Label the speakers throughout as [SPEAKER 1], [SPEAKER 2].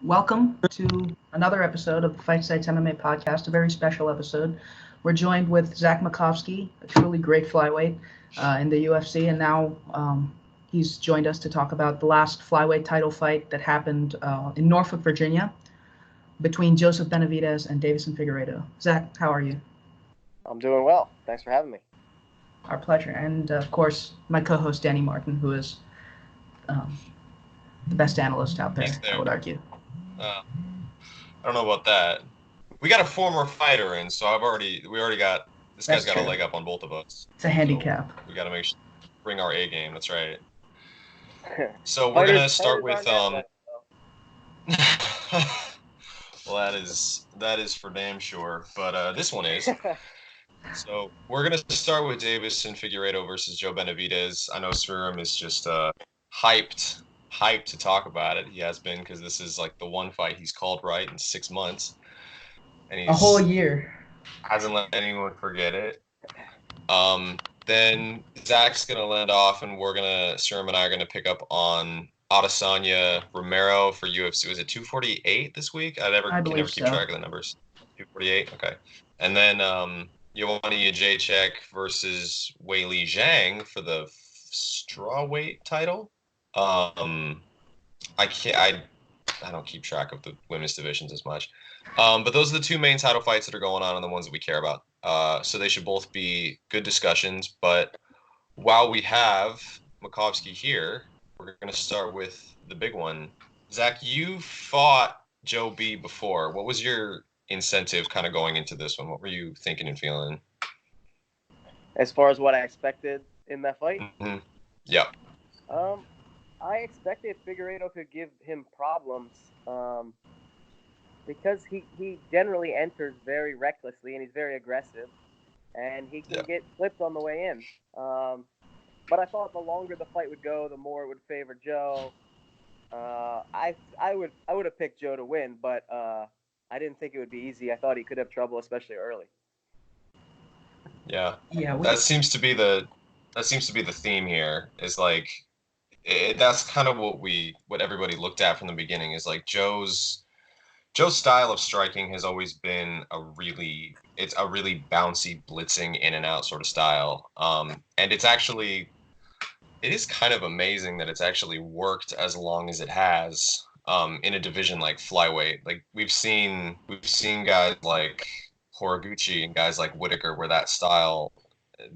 [SPEAKER 1] welcome to another episode of the Fight Sites MMA podcast, a very special episode. We're joined with Zach Makovsky, a truly great flyweight in the UFC, and now he's joined us to talk about the last flyweight title fight that happened in Norfolk, Virginia, between Joseph Benavidez and Deiveson Figueiredo. Zach, how are you?
[SPEAKER 2] I'm doing well. Thanks for having me.
[SPEAKER 1] Our pleasure. And of course, my co-host Danny Martin, who is um, the best analyst out there, I would argue.
[SPEAKER 3] I don't know about that. We got a former fighter in, so we already got this guy's got a leg up on both of us.
[SPEAKER 1] It's a handicap.
[SPEAKER 3] So we got to bring our A game. That's right. So we're gonna start with Well, that is for damn sure. But this one is. So we're gonna start with Deiveson Figueiredo versus Joe Benavidez. I know Sriram is just hyped to talk about it. He has been, because this is like the one fight he's called right in 6 months, and he's
[SPEAKER 1] a whole year
[SPEAKER 3] hasn't let anyone forget it. Then Zach's gonna land off, and Sriram and I are gonna pick up on Adesanya Romero for UFC. Was it 248 this week? I never keep track of the numbers. 248, okay. And then Jedrzejczyk versus Zhang for the strawweight title. I don't keep track of the women's divisions as much. But those are the two main title fights that are going on and the ones that we care about. So they should both be good discussions. But while we have Makovsky here, we're going to start with the big one. Zach, you fought Joe B before. What was your incentive kind of going into this one? What were you thinking and feeling?
[SPEAKER 2] As far as what I expected in that fight?
[SPEAKER 3] Mm-hmm. Yeah.
[SPEAKER 2] I expected Figueiredo could give him problems because he generally enters very recklessly and he's very aggressive, and he can get flipped on the way in. But I thought the longer the fight would go, the more it would favor Joe. I would have picked Joe to win, but I didn't think it would be easy. I thought he could have trouble, especially early.
[SPEAKER 3] Yeah. That seems to be the theme here. Is like that's kind of what everybody looked at from the beginning. Is like Joe's style of striking has always been a really bouncy, blitzing in and out sort of style. And it is kind of amazing that it's actually worked as long as it has in a division like flyweight. Like we've seen guys like Horiguchi and guys like Whitaker where that style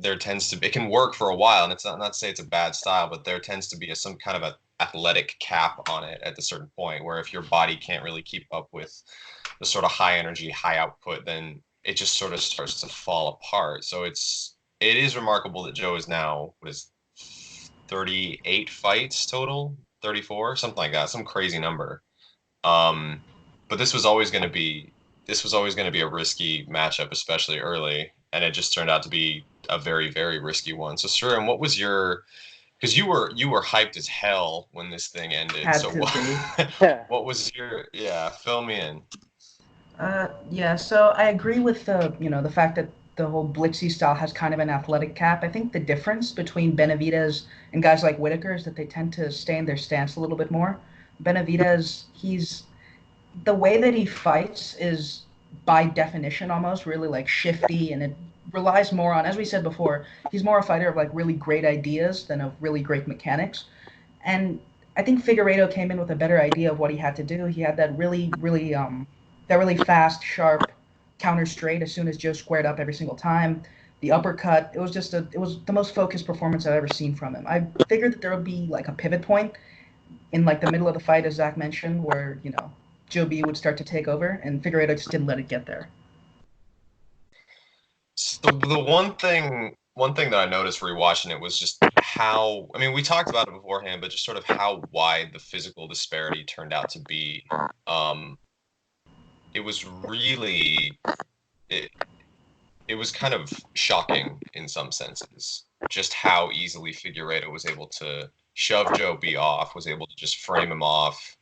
[SPEAKER 3] it can work for a while, and it's not to say it's a bad style, but there tends to be some kind of a athletic cap on it at a certain point where if your body can't really keep up with the sort of high energy, high output, then it just sort of starts to fall apart. So it is remarkable that Joe is now 38 fights total, 34, something like that, some crazy number. But this was always going to be a risky matchup, especially early, and it just turned out to be a very, very risky one. So, Sriram, what was because you were hyped as hell when this thing ended. What was fill me in.
[SPEAKER 1] So I agree with the fact that the whole blitzy style has kind of an athletic cap. I think the difference between Benavidez and guys like Whitaker is that they tend to stay in their stance a little bit more. Benavidez, the way that he fights is by definition almost really like shifty, and it relies more on, as we said before, he's more a fighter of like really great ideas than of really great mechanics. And I think Figueiredo came in with a better idea of what he had to do. He had that really fast, sharp counter straight as soon as Joe squared up every single time. The uppercut, it was the most focused performance I've ever seen from him. I figured that there would be like a pivot point in like the middle of the fight, as Zach mentioned, where, Joe B would start to take over, and Figueiredo just didn't let it get there.
[SPEAKER 3] So the one thing that I noticed rewatching it was just how, I mean, we talked about it beforehand, but just sort of how wide the physical disparity turned out to be. It was really, it was kind of shocking in some senses, just how easily Figueiredo was able to shove Joe B off, was able to just frame him off.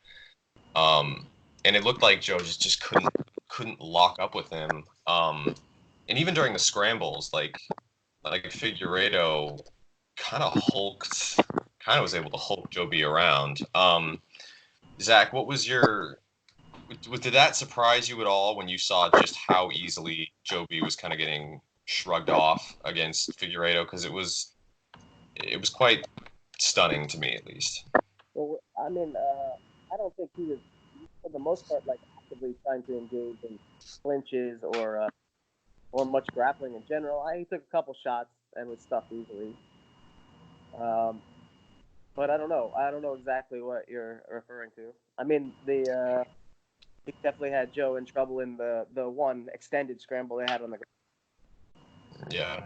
[SPEAKER 3] And it looked like Joe just couldn't lock up with him. And even during the scrambles, like Figueiredo kind of was able to hulk Joe B around. Zach, what was your did that surprise you at all when you saw just how easily Joe B was kind of getting shrugged off against Figueiredo? Because it was quite stunning to me, at least.
[SPEAKER 2] Well, I mean, I don't think he was, for the most part, like actively trying to engage in clinches or much grappling in general. He took a couple shots and was stuffed easily. But I don't know. I don't know exactly what you're referring to. I mean, he definitely had Joe in trouble in the one extended scramble they had on the ground.
[SPEAKER 3] Yeah.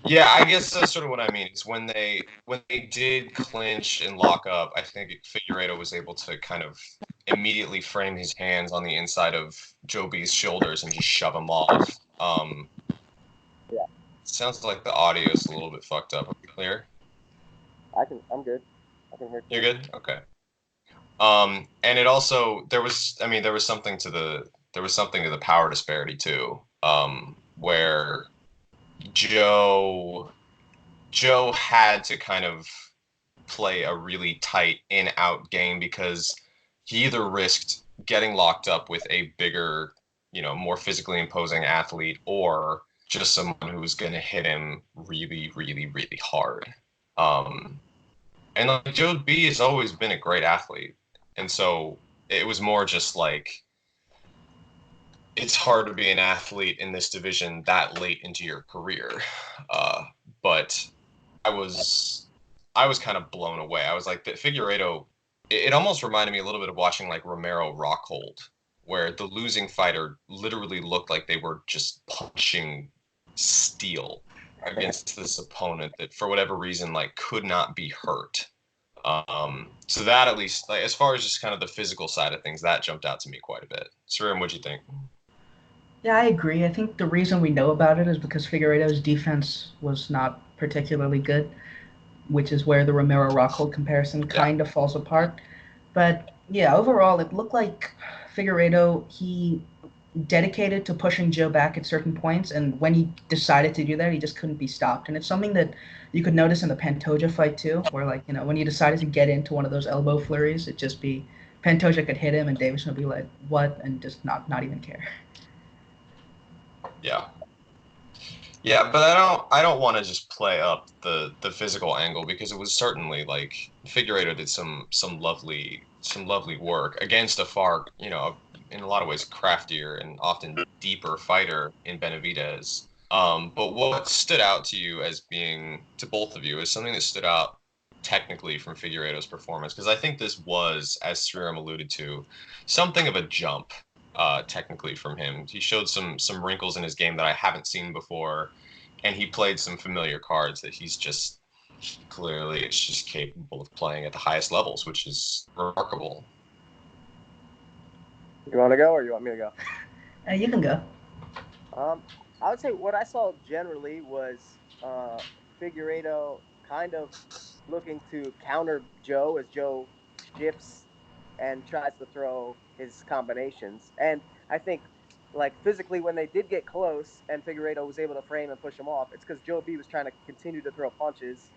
[SPEAKER 3] Yeah, I guess that's sort of what I mean. Is when they did clinch and lock up, I think Figueiredo was able to kind of immediately frame his hands on the inside of Joe B's shoulders and just shove him off.
[SPEAKER 2] Yeah.
[SPEAKER 3] Sounds like the audio is a little bit fucked up. Are we clear?
[SPEAKER 2] I'm good. I can hear.
[SPEAKER 3] You're good? Okay. And it also there was something to the power disparity too, where Joe had to kind of play a really tight in-out game because he either risked getting locked up with a bigger, more physically imposing athlete, or just someone who was going to hit him really, really, really hard. And like Joe B has always been a great athlete, and so it was more just like it's hard to be an athlete in this division that late into your career. But I was kind of blown away. I was like, the Figueiredo, it almost reminded me a little bit of watching like Romero Rockhold, where the losing fighter literally looked like they were just punching steel against this opponent that for whatever reason like could not be hurt. So that, at least, like as far as just kind of the physical side of things, that jumped out to me quite a bit. Sriram, what'd you think?
[SPEAKER 1] Yeah, I agree. I think the reason we know about it is because Figueiredo's defense was not particularly good, which is where the Romero Rockhold comparison kind of falls apart. But yeah, overall, it looked like Figueiredo, he dedicated to pushing Joe back at certain points, and when he decided to do that, he just couldn't be stopped. And it's something that you could notice in the Pantoja fight too, where like, when he decided to get into one of those elbow flurries, it'd just be Pantoja could hit him and Deiveson would be like, what? And just not even care.
[SPEAKER 3] Yeah. Yeah, but I don't want to just play up the physical angle, because it was certainly like Figueiredo did some lovely work against a far, in a lot of ways craftier and often deeper fighter in Benavidez. But what stood out to you as being, to both of you, is something that stood out technically from Figueiredo's performance, because I think this was, as Sriram alluded to, something of a jump. Technically from him. He showed some wrinkles in his game that I haven't seen before, and he played some familiar cards that he's just clearly it's just capable of playing at the highest levels, which is remarkable.
[SPEAKER 2] You want to go or you want me to go?
[SPEAKER 1] You can go.
[SPEAKER 2] I would say what I saw generally was Figueiredo kind of looking to counter Joe as Joe shifts and tries to throw his combinations. And I think, like, physically, when they did get close and Figueiredo was able to frame and push him off, it's because Joe B was trying to continue to throw punches.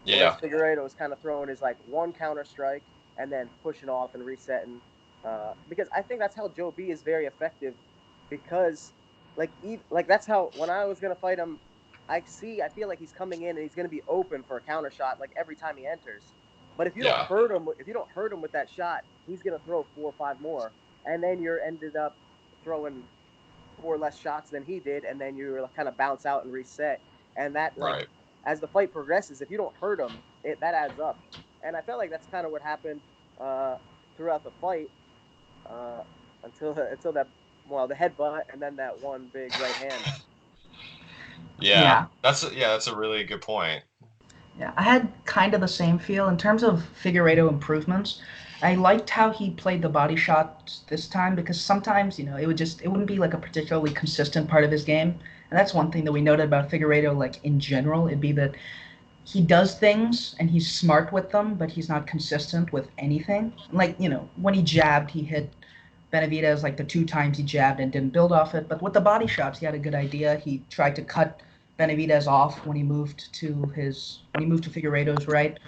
[SPEAKER 3] Yeah.
[SPEAKER 2] Figueiredo was kind of throwing his, like, one counter strike and then pushing off and resetting. Because I think that's how Joe B is very effective, because, like that's how, when I was going to fight him, I feel like he's coming in and he's going to be open for a counter shot, like, every time he enters. But if you don't hurt him with that shot, he's gonna throw 4 or 5 more, and then you're ended up throwing 4 less shots than he did, and then you kind of bounce out and reset. And that, like,
[SPEAKER 3] Right.
[SPEAKER 2] As the fight progresses, if you don't hurt him, that adds up. And I felt like that's kind of what happened throughout the fight until that, the headbutt and then that one big right hand.
[SPEAKER 3] Yeah. That's a really good point.
[SPEAKER 1] Yeah, I had kind of the same feel in terms of Figueiredo improvements. I liked how he played the body shots this time, because sometimes, it wouldn't be like a particularly consistent part of his game. And that's one thing that we noted about Figueiredo, like in general, it'd be that he does things and he's smart with them, but he's not consistent with anything. Like, when he jabbed, he hit Benavidez like the 2 times he jabbed and didn't build off it. But with the body shots, he had a good idea. He tried to cut Benavidez off when he moved to Figueiredo's right.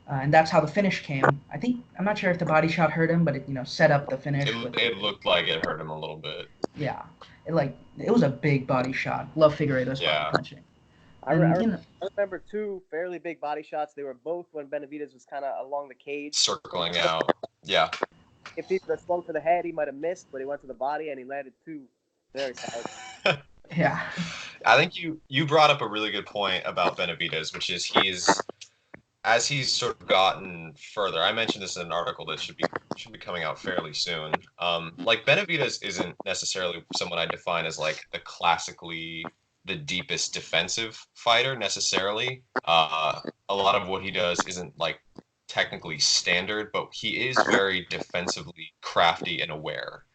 [SPEAKER 1] And that's how the finish came. I'm not sure if the body shot hurt him, but it set up the finish.
[SPEAKER 3] It looked like it hurt him a little bit.
[SPEAKER 1] Yeah, it was a big body shot. Love Figueiredo's body punching.
[SPEAKER 2] I remember two fairly big body shots. They were both when Benavidez was kind of along the cage,
[SPEAKER 3] circling out. Yeah.
[SPEAKER 2] If he would have swung for the head, he might have missed, but he went to the body and he landed two very solid.
[SPEAKER 1] Yeah.
[SPEAKER 3] I think you brought up a really good point about Benavidez, which is as he's sort of gotten further. I mentioned this in an article that should be coming out fairly soon. Like Benavidez isn't necessarily someone I define as like the deepest defensive fighter necessarily. A lot of what he does isn't like technically standard, but he is very defensively crafty and aware.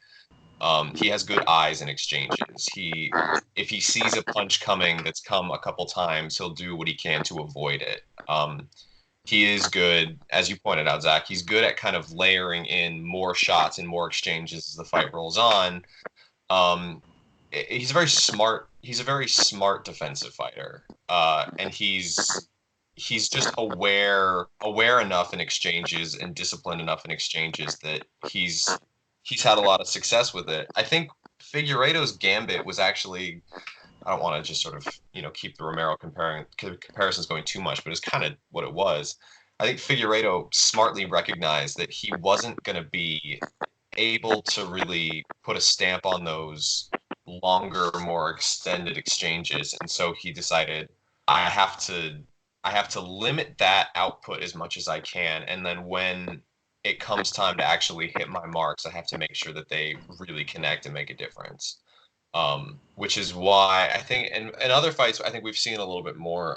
[SPEAKER 3] He has good eyes in exchanges. If he sees a punch coming that's come a couple times, he'll do what he can to avoid it. He is good, as you pointed out, Zach. He's good at kind of layering in more shots and more exchanges as the fight rolls on. He's a very smart defensive fighter, and he's just aware enough in exchanges and disciplined enough in exchanges that he's had a lot of success with it. I think Figueiredo's gambit was actually, I don't want to just sort of, keep the Romero comparisons going too much, but it's kind of what it was. I think Figueiredo smartly recognized that he wasn't going to be able to really put a stamp on those longer, more extended exchanges. And so he decided, I have to limit that output as much as I can. And then when it comes time to actually hit my marks, I have to make sure that they really connect and make a difference. Which is why I think in other fights, I think we've seen a little bit more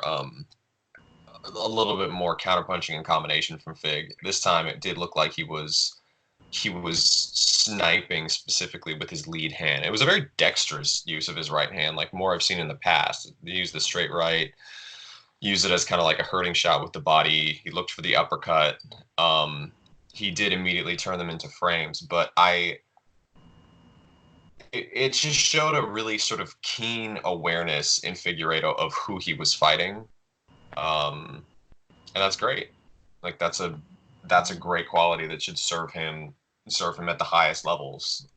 [SPEAKER 3] counterpunching and combination from Fig. This time it did look like he was sniping specifically with his lead hand. It was a very dexterous use of his right hand, like more I've seen in the past. He used the straight right, used it as kind of like a hurting shot with the body. He looked for the uppercut. He did immediately turn them into frames, but it just showed a really sort of keen awareness in Figueiredo of who he was fighting. And that's great. Like that's a great quality that should serve him at the highest levels.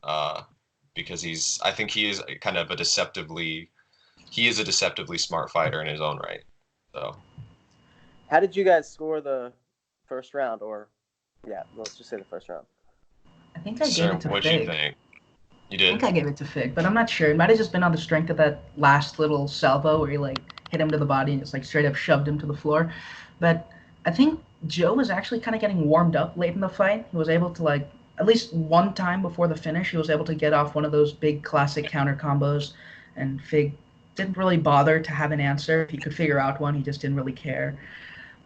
[SPEAKER 3] Because I think he is kind of a deceptively smart fighter in his own right. So
[SPEAKER 2] how did you guys score the first round? Or yeah, let's just say the first round.
[SPEAKER 1] I think I gave it to Fig.
[SPEAKER 3] What'd you think? You did?
[SPEAKER 1] I think I gave it to Fig, but I'm not sure. It might have just been on the strength of that last little salvo where he hit him to the body and just straight up shoved him to the floor. But I think Joe was actually kind of getting warmed up late in the fight. He was able to at least one time before the finish, he was able to get off one of those big classic counter combos, and Fig didn't really bother to have an answer. If he could figure out one, he just didn't really care.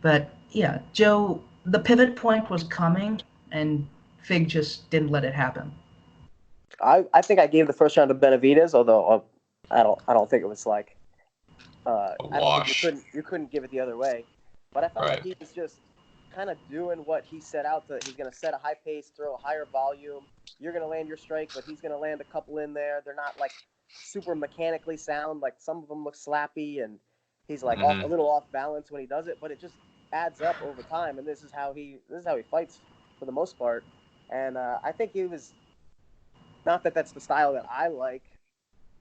[SPEAKER 1] But yeah, Joe, the pivot point was coming, and Fig just didn't let it happen.
[SPEAKER 2] I think I gave the first round to Benavidez, although I don't think it was I don't think you couldn't give it the other way. But I felt like he was just kind of doing what he set out to. He's going to set a high pace, throw a higher volume. You're going to land your strike, but he's going to land a couple in there. They're not super mechanically sound. Some of them look slappy, and he's a little off balance when he does it. But it just adds up over time, and this is how he fights for the most part. And I think he was. Not that that's the style that I like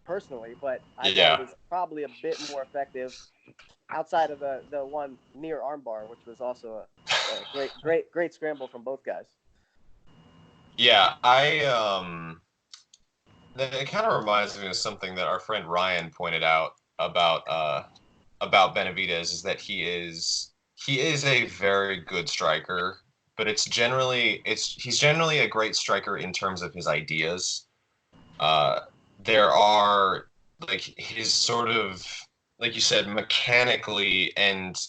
[SPEAKER 2] personally, but I thought it was probably a bit more effective outside of the one near armbar, which was also a great scramble from both guys.
[SPEAKER 3] Yeah, it kind of reminds me of something that our friend Ryan pointed out about Benavidez, is that he is a very good striker. But he's generally a great striker in terms of his ideas. There are his sort of, like you said, mechanically and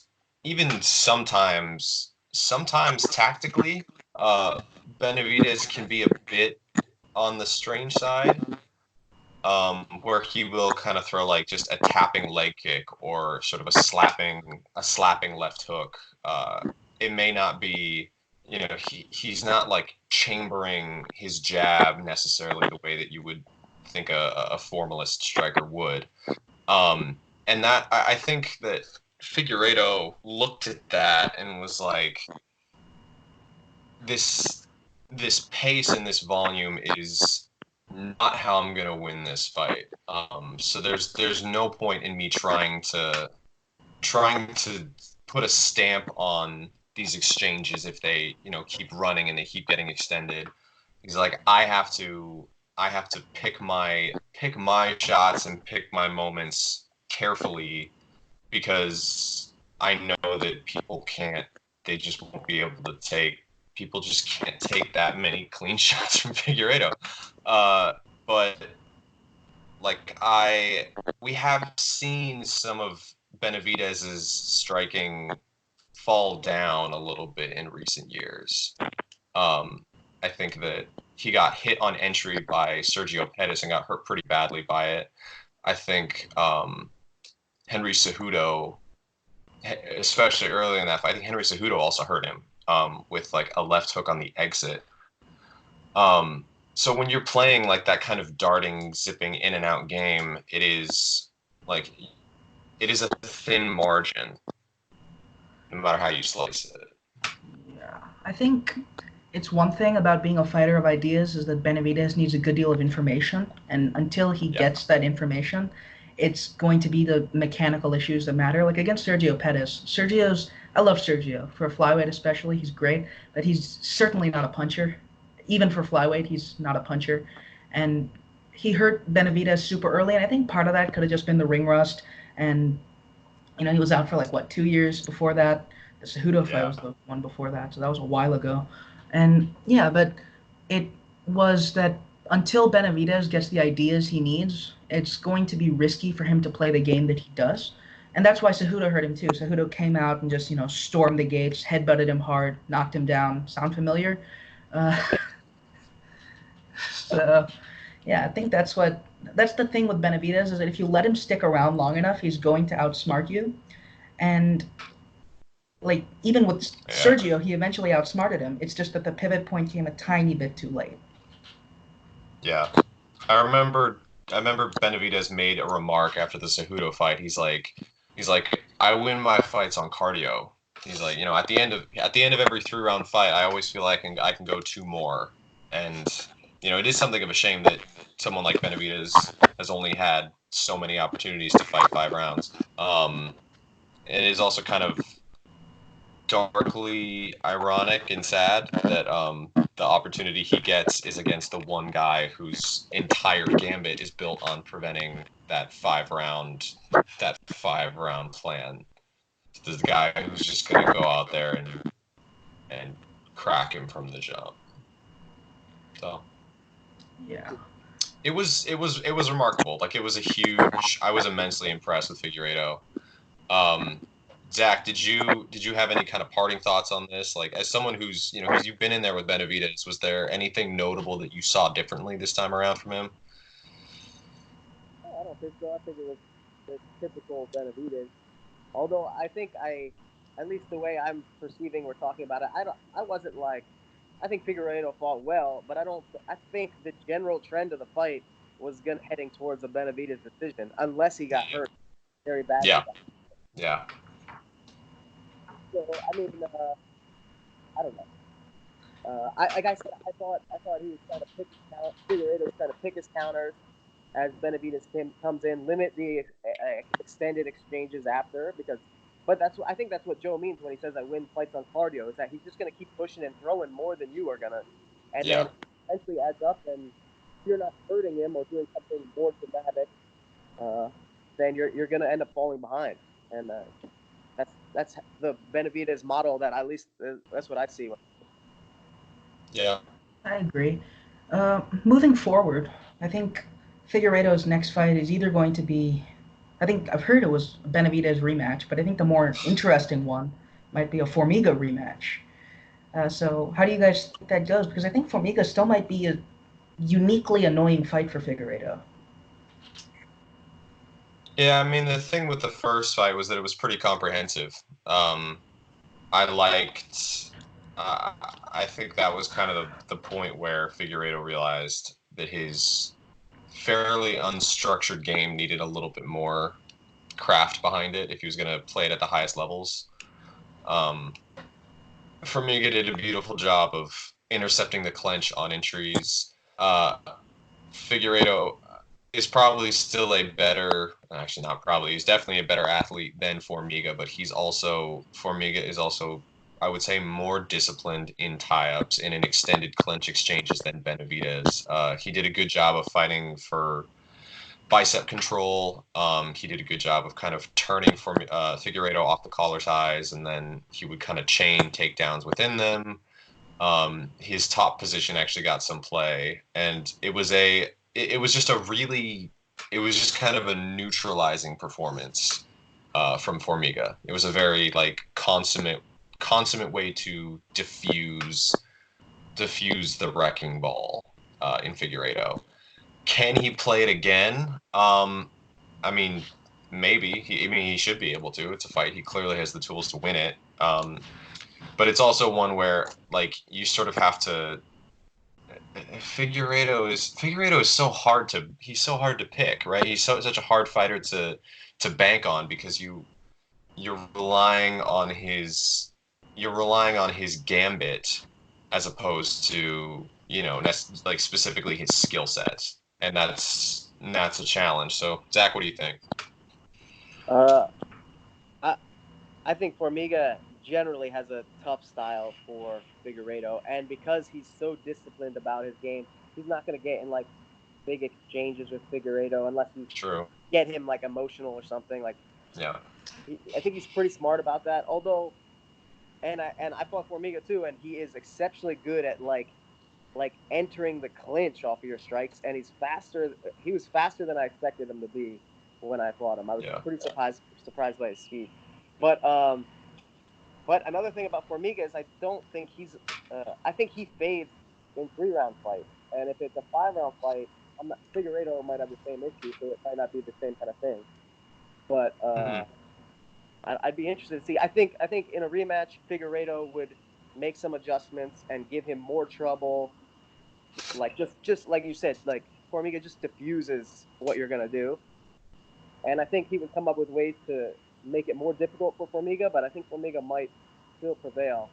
[SPEAKER 3] even sometimes tactically, Benavidez can be a bit on the strange side, where he will kind of throw just a tapping leg kick or sort of a slapping left hook. It may not be. He's not chambering his jab necessarily the way that you would think a formalist striker would. And that I think that Figueiredo looked at that and was like, this pace and this volume is not how I'm gonna win this fight. So there's no point in me trying to put a stamp on these exchanges if they, keep running and they keep getting extended. He's like, I have to pick my shots and pick my moments carefully, because I know that they just won't be able to people just can't take that many clean shots from Figueiredo. But like we have seen some of Benavidez's striking fall down a little bit in recent years. I think that he got hit on entry by Sergio Pettis and got hurt pretty badly by it. I think Henry Cejudo, especially early in that fight, I think Henry Cejudo also hurt him with like a left hook on the exit. So when you're playing like that kind of darting, zipping in and out game, it is a thin margin, no matter how you slice it.
[SPEAKER 1] Yeah, I think it's one thing about being a fighter of ideas is that Benavidez needs a good deal of information, and until he gets that information, it's going to be the mechanical issues that matter. Like against Sergio Pettis, I love Sergio. For a flyweight especially, he's great, but he's certainly not a puncher. Even for flyweight, he's not a puncher. And he hurt Benavidez super early, and I think part of that could have just been the ring rust. And, he was out for 2 years before that. The Cejudo fight was the one before that, so that was a while ago. And, but it was that until Benavidez gets the ideas he needs, it's going to be risky for him to play the game that he does. And that's why Cejudo hurt him too. Cejudo came out and just, stormed the gates, headbutted him hard, knocked him down. Sound familiar? So, I think that's the thing with Benavidez, is that if you let him stick around long enough, he's going to outsmart you. And even with Sergio, he eventually outsmarted him. It's just that the pivot point came a tiny bit too late.
[SPEAKER 3] Yeah. I remember Benavidez made a remark after the Cejudo fight. He's like, I win my fights on cardio. He's like, at the end of every 3-round fight, I always feel like I can go 2 more. And, it is something of a shame that someone like Benavidez has only had so many opportunities to fight 5 rounds. It is also kind of darkly ironic and sad that the opportunity he gets is against the one guy whose entire gambit is built on preventing that 5-round plan. This guy who's just gonna go out there and crack him from the jump. So it was remarkable. Like, it was I was immensely impressed with Figueiredo. Zach, did you have any kind of parting thoughts on this? Like, as someone who's you've been in there with Benavidez, was there anything notable that you saw differently this time around from him?
[SPEAKER 2] I don't think so. I think it was the typical Benavidez. Although I think at least the way I'm perceiving we're talking about it, I think Figueiredo fought well, but I think the general trend of the fight was heading towards a Benavidez decision, unless he got hurt very badly.
[SPEAKER 3] Yeah.
[SPEAKER 2] So I mean, I don't know. Like I said, I thought he was trying to pick his counters. Figueiredo was trying to pick his counters as Benavidez comes in, limit the extended exchanges after, but I think that's what Joe means when he says I win fights on cardio, is that he's just going to keep pushing and throwing more than you are going to, and then eventually adds up, and if you're not hurting him or doing something more dramatic, then you're going to end up falling behind, and that's the Benavidez model that at least that's what I see.
[SPEAKER 3] Yeah,
[SPEAKER 1] I agree. Moving forward, I think Figueiredo's next fight is either going to be, I think I've heard it was a Benavidez rematch, but I think the more interesting one might be a Formiga rematch. So how do you guys think that goes? Because I think Formiga still might be a uniquely annoying fight for Figueiredo.
[SPEAKER 3] Yeah, I mean, the thing with the first fight was that it was pretty comprehensive. I think that was kind of the point where Figueiredo realized that his fairly unstructured game needed a little bit more craft behind it if he was going to play it at the highest levels. Formiga did a beautiful job of intercepting the clinch on entries. Figueiredo is probably still a better, actually not probably, he's definitely a better athlete than Formiga, but Formiga is also, I would say, more disciplined in tie-ups and in extended clinch exchanges than Benavidez. He did a good job of fighting for bicep control. He did a good job of kind of turning Figueiredo off the collar ties, and then he would kind of chain takedowns within them. His top position actually got some play, and it was just kind of a neutralizing performance from Formiga. It was a very like consummate way to diffuse the wrecking ball in Figueiredo. Can he play it again? I mean, maybe. He should be able to. It's a fight. He clearly has the tools to win it. But it's also one where like you sort of have to. Figueiredo is so hard to pick, right? He's such a hard fighter to bank on because you're relying on his gambit as opposed to like specifically his skill set, and that's a challenge. So Zach, what do you think?
[SPEAKER 2] I think Formiga generally has a tough style for Figueiredo, and because he's so disciplined about his game, he's not going to get in like big exchanges with Figueiredo unless you get him like emotional or something. Like,
[SPEAKER 3] yeah,
[SPEAKER 2] I think he's pretty smart about that. Although, and I fought Formiga too, and he is exceptionally good at like entering the clinch off of your strikes, and he's faster. He was faster than I expected him to be when I fought him. I was pretty surprised by his speed. But another thing about Formiga is I don't think I think he fades in 3-round fights, and if it's a 5-round fight, Figueiredo might have the same issue, so it might not be the same kind of thing. But I'd be interested to see. I think in a rematch, Figueiredo would make some adjustments and give him more trouble. Like just like you said, like Formiga just diffuses what you're gonna do, and I think he would come up with ways to make it more difficult for Formiga. But I think Formiga might still prevail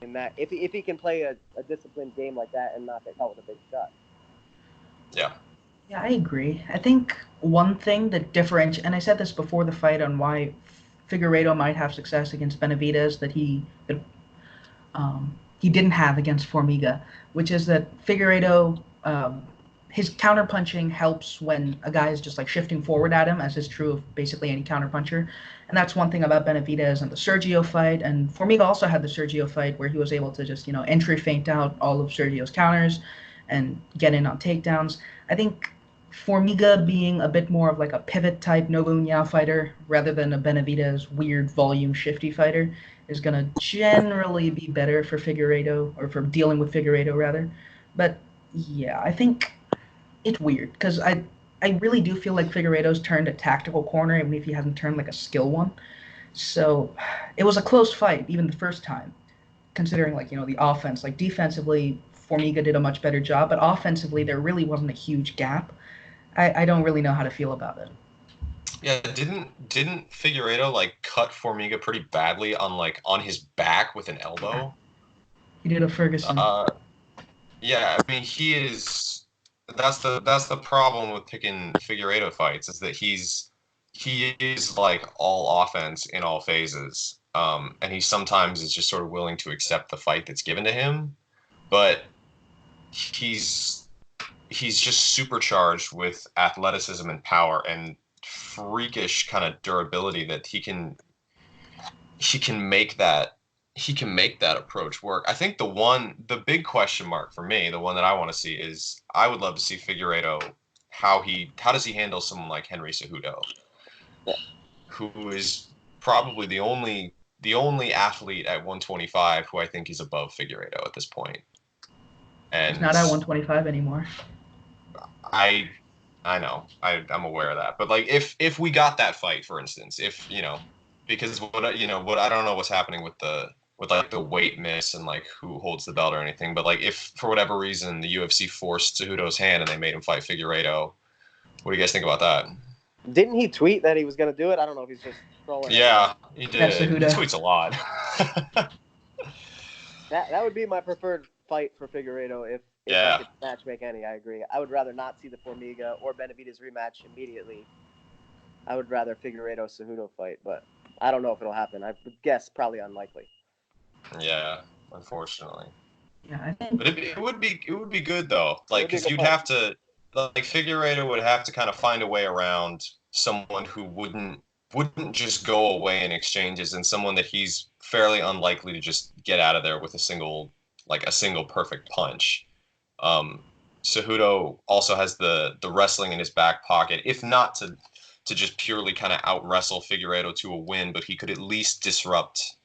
[SPEAKER 2] in that if he can play a disciplined game like that and not get caught with a big shot.
[SPEAKER 3] Yeah.
[SPEAKER 1] Yeah, I agree. I think one thing that differentiates, and I said this before the fight on why Figueiredo might have success against Benavidez that he didn't have against Formiga, which is that Figueiredo, his counterpunching helps when a guy is just like shifting forward at him, as is true of basically any counterpuncher. And that's one thing about Benavidez and the Sergio fight. And Formiga also had the Sergio fight where he was able to just, entry feint out all of Sergio's counters and get in on takedowns. I think Formiga being a bit more of like a pivot type Nogueira fighter rather than a Benavidez weird volume shifty fighter is going to generally be better for Figueiredo, or for dealing with Figueiredo rather. But yeah, I think it's weird because I really do feel like Figueiredo's turned a tactical corner even if he hasn't turned like a skill one. So it was a close fight even the first time, considering like the offense. Like defensively, Formiga did a much better job, but offensively there really wasn't a huge gap. I don't really know how to feel about it.
[SPEAKER 3] Yeah, didn't Figueiredo like cut Formiga pretty badly on his back with an elbow?
[SPEAKER 1] He did a Ferguson.
[SPEAKER 3] Yeah, I mean he is. That's the problem with picking Figueiredo fights is that he is like all offense in all phases, and he sometimes is just sort of willing to accept the fight that's given to him, but he's just supercharged with athleticism and power and freakish kind of durability that he can make that approach work. I think the big question mark for me, the one that I want to see is I would love to see Figueiredo how does he handle someone like Henry Cejudo, who is probably the only athlete at 125 who I think is above Figueiredo at this point. And
[SPEAKER 1] he's not at 125 anymore.
[SPEAKER 3] I know. I'm aware of that. But like if we got that fight, for instance, if because what I don't know what's happening with the weight miss and like who holds the belt or anything, but like if for whatever reason the UFC forced Cejudo's hand and they made him fight Figueiredo, what do you guys think about that?
[SPEAKER 2] Didn't he tweet that he was going to do it? I don't know if he's just trolling.
[SPEAKER 3] Yeah, he did. He tweets a lot.
[SPEAKER 2] That would be my preferred fight for Figueiredo if I could match make any. I agree. I would rather not see the Formiga or Benavidez rematch immediately. I would rather Figueiredo Cejudo fight, but I don't know if it'll happen. I would guess probably unlikely.
[SPEAKER 3] Yeah, unfortunately.
[SPEAKER 1] Yeah, I think.
[SPEAKER 3] But it would be good though. Like, because you'd have to, like, Figueiredo would have to kind of find a way around someone who wouldn't just go away in exchanges, and someone that he's fairly unlikely to just get out of there with a single perfect punch. Cejudo also has the wrestling in his back pocket, if not to just purely kind of out wrestle Figueiredo to a win, but he could at least disrupt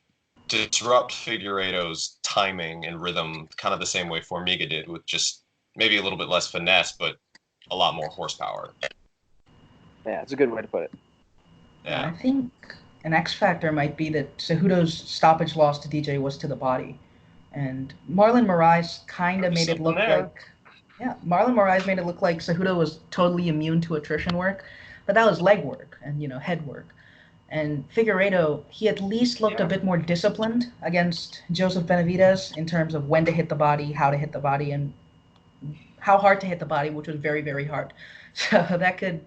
[SPEAKER 3] Figueiredo's timing and rhythm, kind of the same way Formiga did, with just maybe a little bit less finesse, but a lot more horsepower.
[SPEAKER 2] Yeah, it's a good way to put it.
[SPEAKER 1] Yeah. I think an X factor might be that Cejudo's stoppage loss to DJ was to the body, and Marlon Moraes kind of made it look like. Yeah, Marlon Moraes made it look like Cejudo was totally immune to attrition work, but that was leg work and head work. And Figueiredo, he at least looked a bit more disciplined against Joseph Benavidez in terms of when to hit the body, how to hit the body, and how hard to hit the body, which was very, very hard. So that could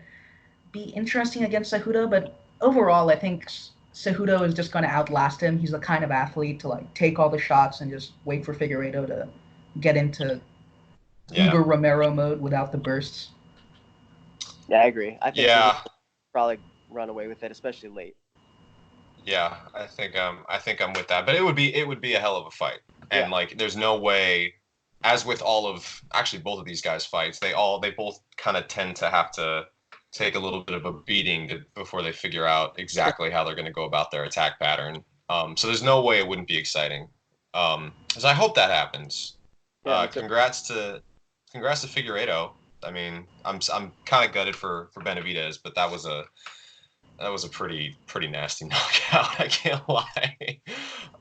[SPEAKER 1] be interesting against Cejudo, but overall, I think Cejudo is just going to outlast him. He's the kind of athlete to like take all the shots and just wait for Figueiredo to get into Uber Romero mode without the bursts.
[SPEAKER 2] Yeah, I agree. I think he'll probably run away with it, especially late.
[SPEAKER 3] Yeah, I think I'm with that. But it would be a hell of a fight. And like, there's no way, as with both of these guys' fights, they both kind of tend to have to take a little bit of a beating before they figure out exactly how they're going to go about their attack pattern. So there's no way it wouldn't be exciting. So I hope that happens. Congrats to Figueiredo. I mean, I'm kind of gutted for Benavidez, but that was a pretty nasty knockout. I can't lie.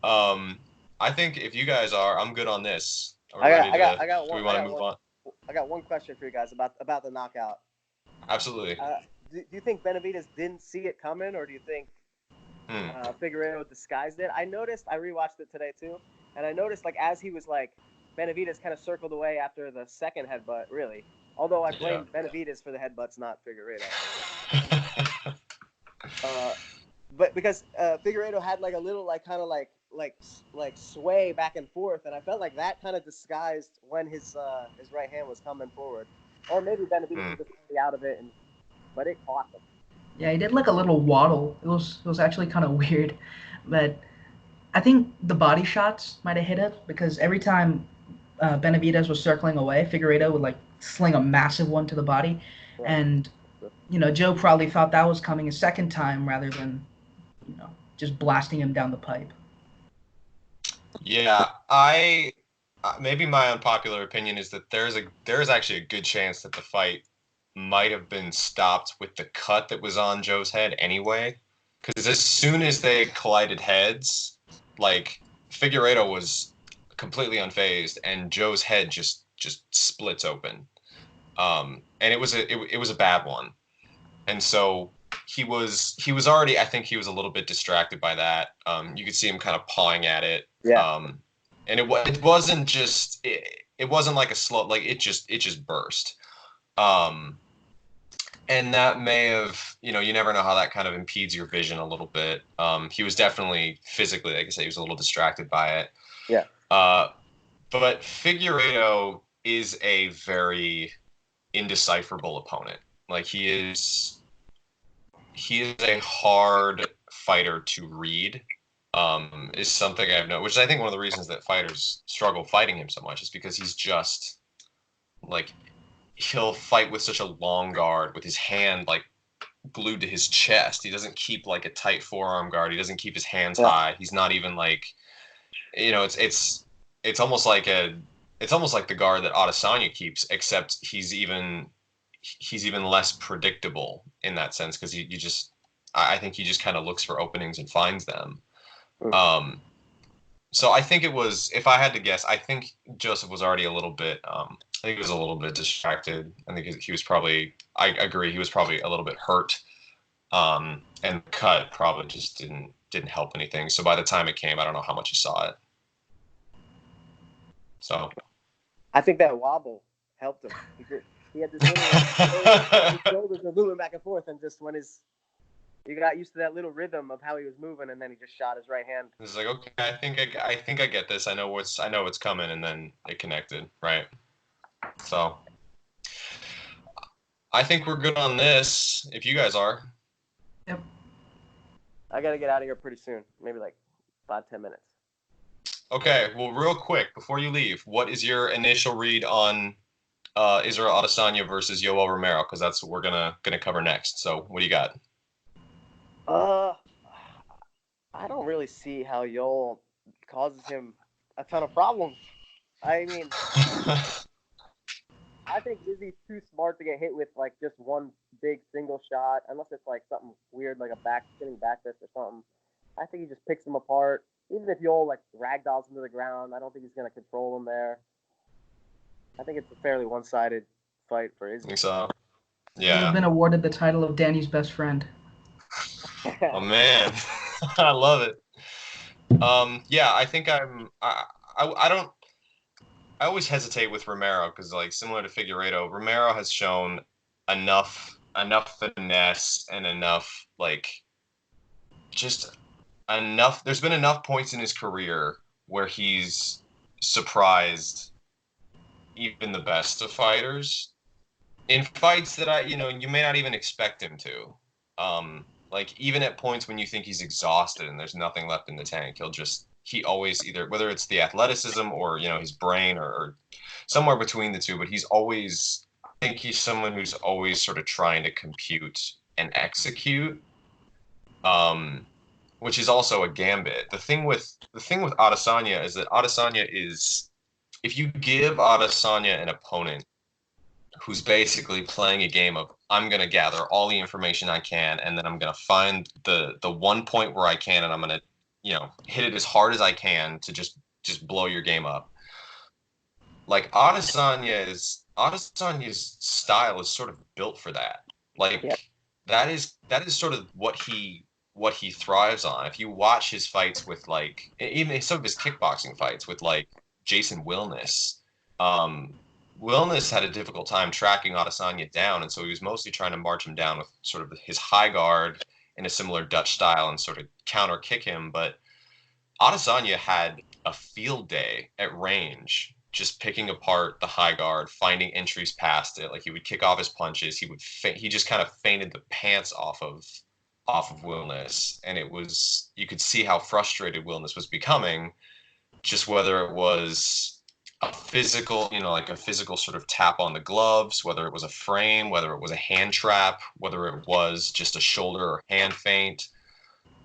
[SPEAKER 3] I think if you guys are, I'm good on this. Do we want to move on?
[SPEAKER 2] I got one question for you guys about the knockout.
[SPEAKER 3] Absolutely.
[SPEAKER 2] Do you think Benavidez didn't see it coming, or do you think Figueiredo disguised it? I rewatched it today too, and I noticed like as he was like, Benavidez kind of circled away after the second headbutt, really. Although I blame Benavidez for the headbutts, not Figueiredo. But because Figueiredo had like a little like kind of like sway back and forth, and I felt like that kind of disguised when his right hand was coming forward, or maybe Benavidez was just out of it, but it caught him.
[SPEAKER 1] Yeah, he did like a little waddle. It was actually kind of weird, but I think the body shots might have hit it because every time Benavidez was circling away, Figueiredo would like sling a massive one to the body, and Joe probably thought that was coming a second time rather than just blasting him down the pipe.
[SPEAKER 3] Yeah, maybe my unpopular opinion is that there is actually a good chance that the fight might have been stopped with the cut that was on Joe's head anyway, because as soon as they collided heads, like Figueiredo was completely unfazed and Joe's head just splits open, and it was a bad one, and so he was already, I think he was a little bit distracted by that. You could see him kind of pawing at it. And it wasn't just it wasn't like a slow, like it just burst. And that may have, you never know how that kind of impedes your vision a little bit. He was definitely physically, like I said, he was a little distracted by it.
[SPEAKER 2] Yeah.
[SPEAKER 3] But Figueiredo is a very indecipherable opponent. Like he is a hard fighter to read. Is something I've noticed, which I think one of the reasons that fighters struggle fighting him so much is because he's just like, he'll fight with such a long guard with his hand like glued to his chest. He doesn't keep like a tight forearm guard. He doesn't keep his hands high. He's not even like, it's almost like the guard that Adesanya keeps, except he's even less predictable in that sense, because I think he just kind of looks for openings and finds them. So I think it was, if I had to guess, I think Joseph was already a little bit, I think he was a little bit distracted. I think he was probably, I agree, he was probably a little bit hurt. And the cut probably just didn't help anything. So by the time it came, I don't know how much he saw it. So
[SPEAKER 2] I think that wobble helped him. He had this little his shoulders were moving back and forth, and just when he got used to that little rhythm of how he was moving, and then he just shot his right hand.
[SPEAKER 3] it's like, okay, I think I get this. I know what's coming, and then it connected, right? So I think we're good on this. If you guys are.
[SPEAKER 1] Yep.
[SPEAKER 2] I got to get out of here pretty soon. Maybe like 5-10 minutes.
[SPEAKER 3] Okay, well, real quick, before you leave, what is your initial read on Israel Adesanya versus Yoel Romero? Because that's what we're gonna cover next. So, what do you got?
[SPEAKER 2] I don't really see how Yoel causes him a ton of problems. I mean, I think Izzy's too smart to get hit with like just one big single shot, unless it's like something weird like a spinning back fist or something. I think he just picks him apart. Even if Yoel like ragdolls him to the ground, I don't think he's gonna control him there. I think it's a fairly one-sided fight for Izzy.
[SPEAKER 3] I think so.
[SPEAKER 1] He's
[SPEAKER 3] Yeah.
[SPEAKER 1] been awarded the title of Danny's best friend.
[SPEAKER 3] Oh man, I love it. Yeah, I think I don't. I always hesitate with Romero because, like, similar to Figueiredo, Romero has shown enough finesse and enough, like, just enough. There's been enough points in his career where he's surprised even the best of fighters in fights that you may not even expect him to. Like, even at points when you think he's exhausted and there's nothing left in the tank, he always either, whether it's the athleticism or, his brain or somewhere between the two, but I think he's someone who's always sort of trying to compute and execute, which is also a gambit. The thing with Adesanya is that Adesanya is, if you give Adesanya an opponent who's basically playing a game of, I'm going to gather all the information I can, and then I'm going to find the one point where I can, and I'm going to, hit it as hard as I can to just blow your game up. Like, Adesanya's style is sort of built for that. Like,
[SPEAKER 2] yep.
[SPEAKER 3] that is sort of what he thrives on. If you watch his fights with, like, even some of his kickboxing fights with, like, Jason Wilness, Wilness had a difficult time tracking Adesanya down, and so he was mostly trying to march him down with sort of his high guard in a similar Dutch style and sort of counter kick him. But Adesanya had a field day at range, just picking apart the high guard, finding entries past it. Like, he would kick off his punches. He just kind of feinted the pants off of Wilness, and you could see how frustrated Wilness was becoming, just whether it was a physical, like a physical sort of tap on the gloves, whether it was a frame, whether it was a hand trap, whether it was just a shoulder or hand feint.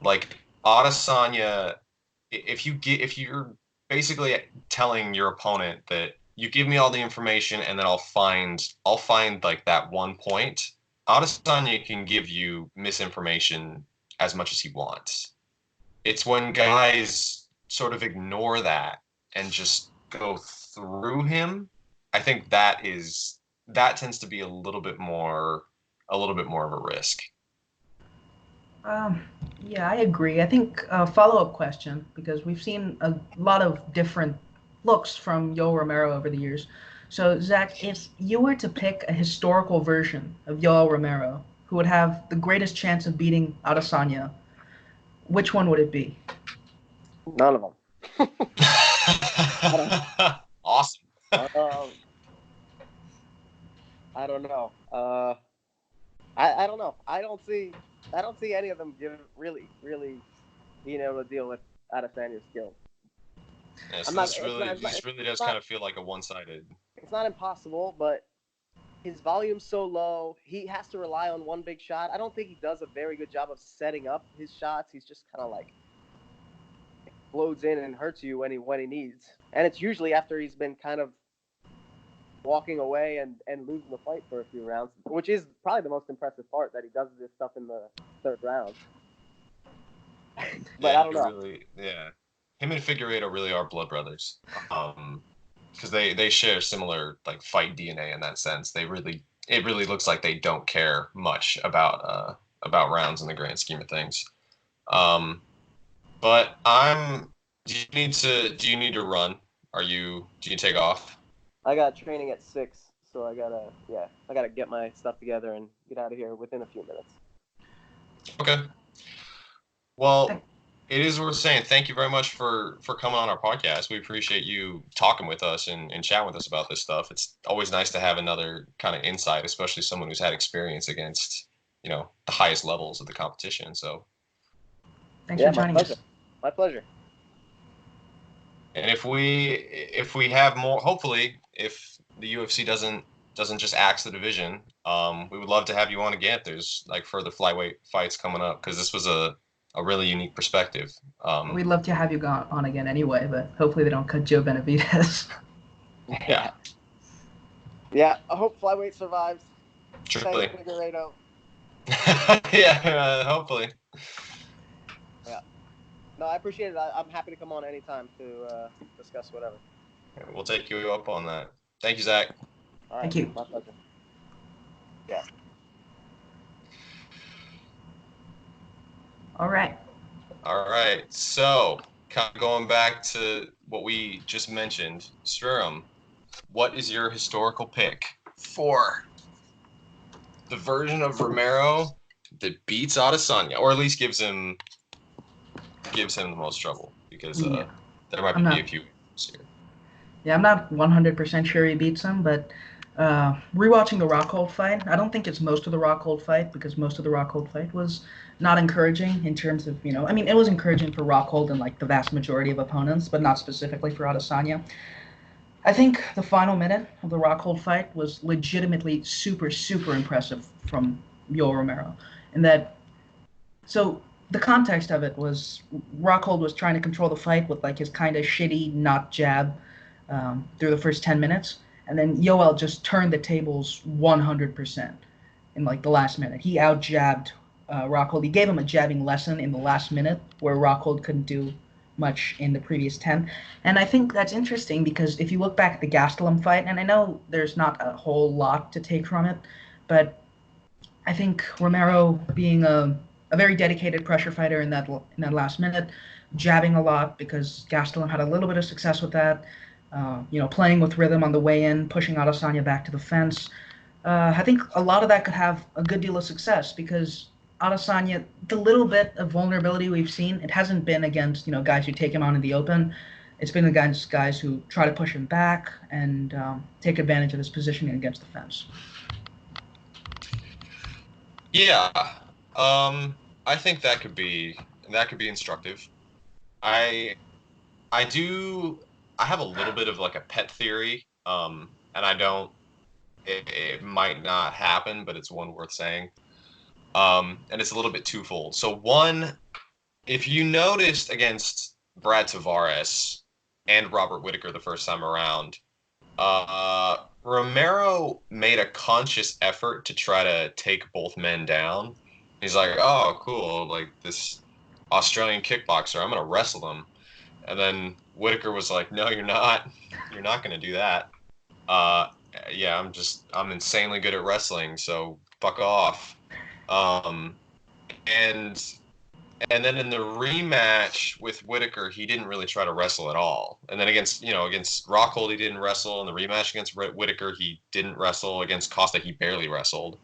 [SPEAKER 3] Like, Adesanya, if you're basically telling your opponent that you give me all the information and then I'll find like that one point, Adesanya can give you misinformation as much as he wants. It's when guys sort of ignore that and just go through him, I think that tends to be a little bit more of a risk.
[SPEAKER 1] Yeah, I agree. I think a follow-up question, because we've seen a lot of different looks from Yoel Romero over the years. So, Zach, if you were to pick a historical version of Yoel Romero who would have the greatest chance of beating Adesanya, which one would it be?
[SPEAKER 2] None of them.
[SPEAKER 3] Awesome.
[SPEAKER 2] I don't know. I don't know. I don't see any of them really being able to deal with Adesanya's skill.
[SPEAKER 3] Yeah, so this really does kind of feel like a one-sided.
[SPEAKER 2] It's not impossible, but his volume's so low. He has to rely on one big shot. I don't think he does a very good job of setting up his shots. He's just kind of like explodes in and hurts you when he needs. And it's usually after he's been kind of walking away and losing the fight for a few rounds, which is probably the most impressive part, that he does this stuff in the third round. But I don't know.
[SPEAKER 3] Really, yeah. Him and Figueiredo really are blood brothers. Because they share similar, like, fight DNA in that sense. It really looks like they don't care much about rounds in the grand scheme of things. But do you need to run? Do you take off?
[SPEAKER 2] I got training at 6, so I gotta get my stuff together and get out of here within a few minutes.
[SPEAKER 3] Okay. Well, it is worth saying thank you very much for coming on our podcast. We appreciate you talking with us and chatting with us about this stuff. It's always nice to have another kind of insight, especially someone who's had experience against, the highest levels of the competition. So
[SPEAKER 1] thanks for joining us.
[SPEAKER 2] My pleasure.
[SPEAKER 3] And if we have more, hopefully, if the UFC doesn't just axe the division, we would love to have you on again. If there's like further flyweight fights coming up, because this was a really unique perspective.
[SPEAKER 1] We'd love to have you on again anyway, but hopefully they don't cut Joe Benavidez.
[SPEAKER 3] Yeah.
[SPEAKER 2] Yeah, I hope flyweight survives.
[SPEAKER 3] Truly.
[SPEAKER 2] Figueiredo.
[SPEAKER 3] Yeah, hopefully.
[SPEAKER 2] Yeah. No, I appreciate it. I'm happy to come on anytime to discuss whatever.
[SPEAKER 3] We'll take you up on that. Thank you, Zach.
[SPEAKER 2] All right.
[SPEAKER 1] Thank you.
[SPEAKER 2] My pleasure. Yeah.
[SPEAKER 1] All right.
[SPEAKER 3] So, kind of going back to what we just mentioned, Sriram, what is your historical pick for the version of Romero that beats Adesanya, or at least gives him the most trouble? Because there might be a few here.
[SPEAKER 1] Yeah, I'm not 100% sure he beats him, but rewatching the Rockhold fight, I don't think it's most of the Rockhold fight, because most of the Rockhold fight was not encouraging in terms of, it was encouraging for Rockhold and like the vast majority of opponents, but not specifically for Adesanya. I think the final minute of the Rockhold fight was legitimately super, super impressive from Yoel Romero. So the context of it was Rockhold was trying to control the fight with like his kind of shitty not jab through the first 10 minutes. And then Yoel just turned the tables 100% in like the last minute. He out-jabbed Rockhold. He gave him a jabbing lesson in the last minute where Rockhold couldn't do much in the previous 10. And I think that's interesting because if you look back at the Gastelum fight, and I know there's not a whole lot to take from it, but I think Romero being a very dedicated pressure fighter in that last minute, jabbing a lot because Gastelum had a little bit of success with that, playing with rhythm on the way in, pushing Adesanya back to the fence. I think a lot of that could have a good deal of success because Adesanya, the little bit of vulnerability we've seen, it hasn't been against, guys who take him on in the open. It's been against guys who try to push him back and take advantage of his positioning against the fence.
[SPEAKER 3] Yeah, I think that could be instructive. I have a little bit of like a pet theory, and it might not happen, but it's one worth saying. And it's a little bit twofold. So one, if you noticed against Brad Tavares and Robert Whittaker the first time around, Romero made a conscious effort to try to take both men down. He's like, oh, cool, like this Australian kickboxer, I'm going to wrestle him. And then Whittaker was like, no, you're not. You're not going to do that. Yeah, I'm insanely good at wrestling, so fuck off. And then in the rematch with Whittaker, he didn't really try to wrestle at all. And then against Rockhold, he didn't wrestle. In the rematch against Whittaker, he didn't wrestle. Against Costa, he barely wrestled.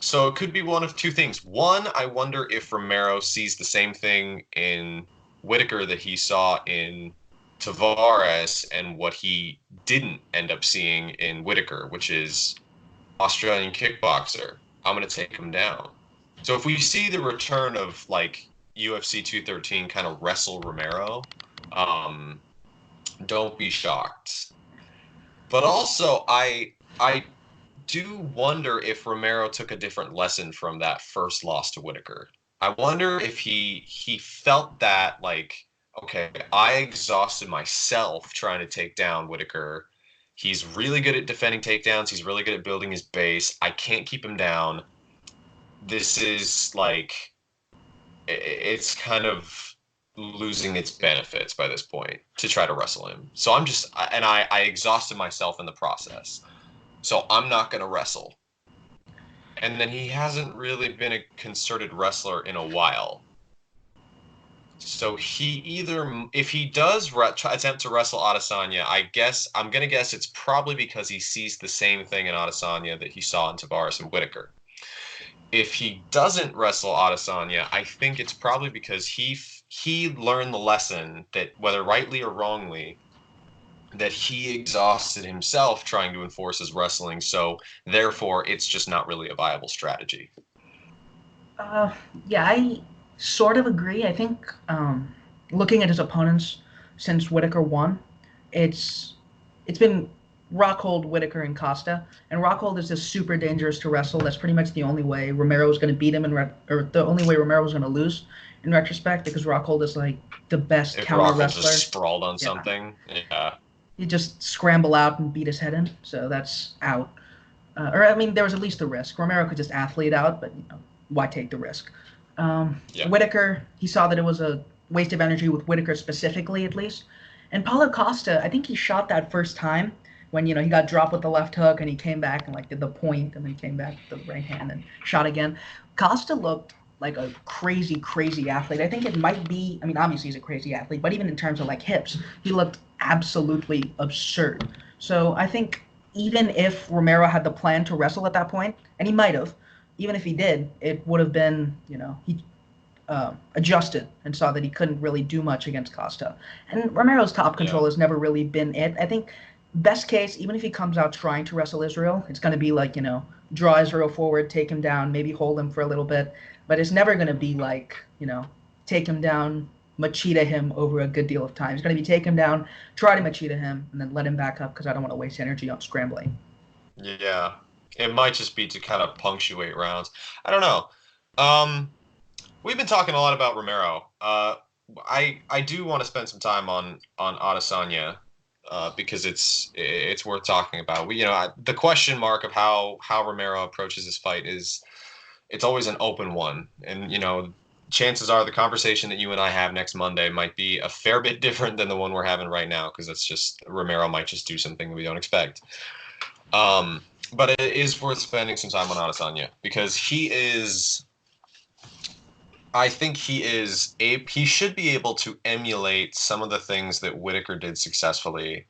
[SPEAKER 3] So it could be one of two things. One, I wonder if Romero sees the same thing in Whittaker that he saw in Tavares and what he didn't end up seeing in Whittaker, which is Australian kickboxer. I'm going to take him down. So if we see the return of like UFC 213 kind of wrestle Romero, don't be shocked. But also, I do wonder if Romero took a different lesson from that first loss to Whittaker. I wonder if he felt that like, okay, I exhausted myself trying to take down Whittaker. He's really good at defending takedowns. He's really good at building his base. I can't keep him down. This is like, it's kind of losing its benefits by this point to try to wrestle him. So I exhausted myself in the process. So I'm not going to wrestle. And then he hasn't really been a concerted wrestler in a while. So if he does attempt to wrestle Adesanya, I'm gonna guess it's probably because he sees the same thing in Adesanya that he saw in Tavares and Whitaker. If he doesn't wrestle Adesanya, I think it's probably because he learned the lesson that, whether rightly or wrongly, that he exhausted himself trying to enforce his wrestling. So therefore, it's just not really a viable strategy.
[SPEAKER 1] Uh, yeah, I sort of agree. I think looking at his opponents since Whitaker won, it's it's been Rockhold, Whitaker, and Costa. And Rockhold is just super dangerous to wrestle. That's pretty much the only way Romero is going to beat him, or the only way Romero is going to lose in retrospect, because Rockhold is like the best
[SPEAKER 3] If
[SPEAKER 1] counter
[SPEAKER 3] Rockhold
[SPEAKER 1] wrestler.
[SPEAKER 3] just sprawled on
[SPEAKER 1] Yeah,
[SPEAKER 3] something, yeah,
[SPEAKER 1] he just scramble out and beat his head in, so that's out. Or I mean, there was at least the risk. Romero could just athlete out, but why take the risk?
[SPEAKER 3] yeah,
[SPEAKER 1] Whitaker, he saw that it was a waste of energy with Whitaker specifically, at least. And Paulo Costa, I think he shot that first time when he got dropped with the left hook and he came back and like did the point and then came back with the right hand and shot again. Costa looked like a crazy, crazy athlete. I think it might be. I mean, obviously he's a crazy athlete, but even in terms of like hips, he looked absolutely absurd. So I think even if Romero had the plan to wrestle at that point, and he might have, even if he did, it would have been, he adjusted and saw that he couldn't really do much against Costa. And Romero's top
[SPEAKER 3] yeah,
[SPEAKER 1] control has never really been it. I think best case, even if he comes out trying to wrestle Israel, it's going to be like, draw Israel forward, take him down, maybe hold him for a little bit. But it's never going to be like, take him down, Machida him over a good deal of time. It's going to be take him down, try to Machida him, and then let him back up because I don't want to waste energy on scrambling.
[SPEAKER 3] yeah. It might just be to kind of punctuate rounds. I don't know. Um, we've been talking a lot about Romero. I do want to spend some time on Adesanya, because it's worth talking about. The question mark of how Romero approaches this fight is, it's always an open one, and chances are the conversation that you and I have next Monday might be a fair bit different than the one we're having right now, because it's just Romero might just do something we don't expect. Um, but it is worth spending some time on Adesanya because I think he should be able to emulate some of the things that Whitaker did successfully.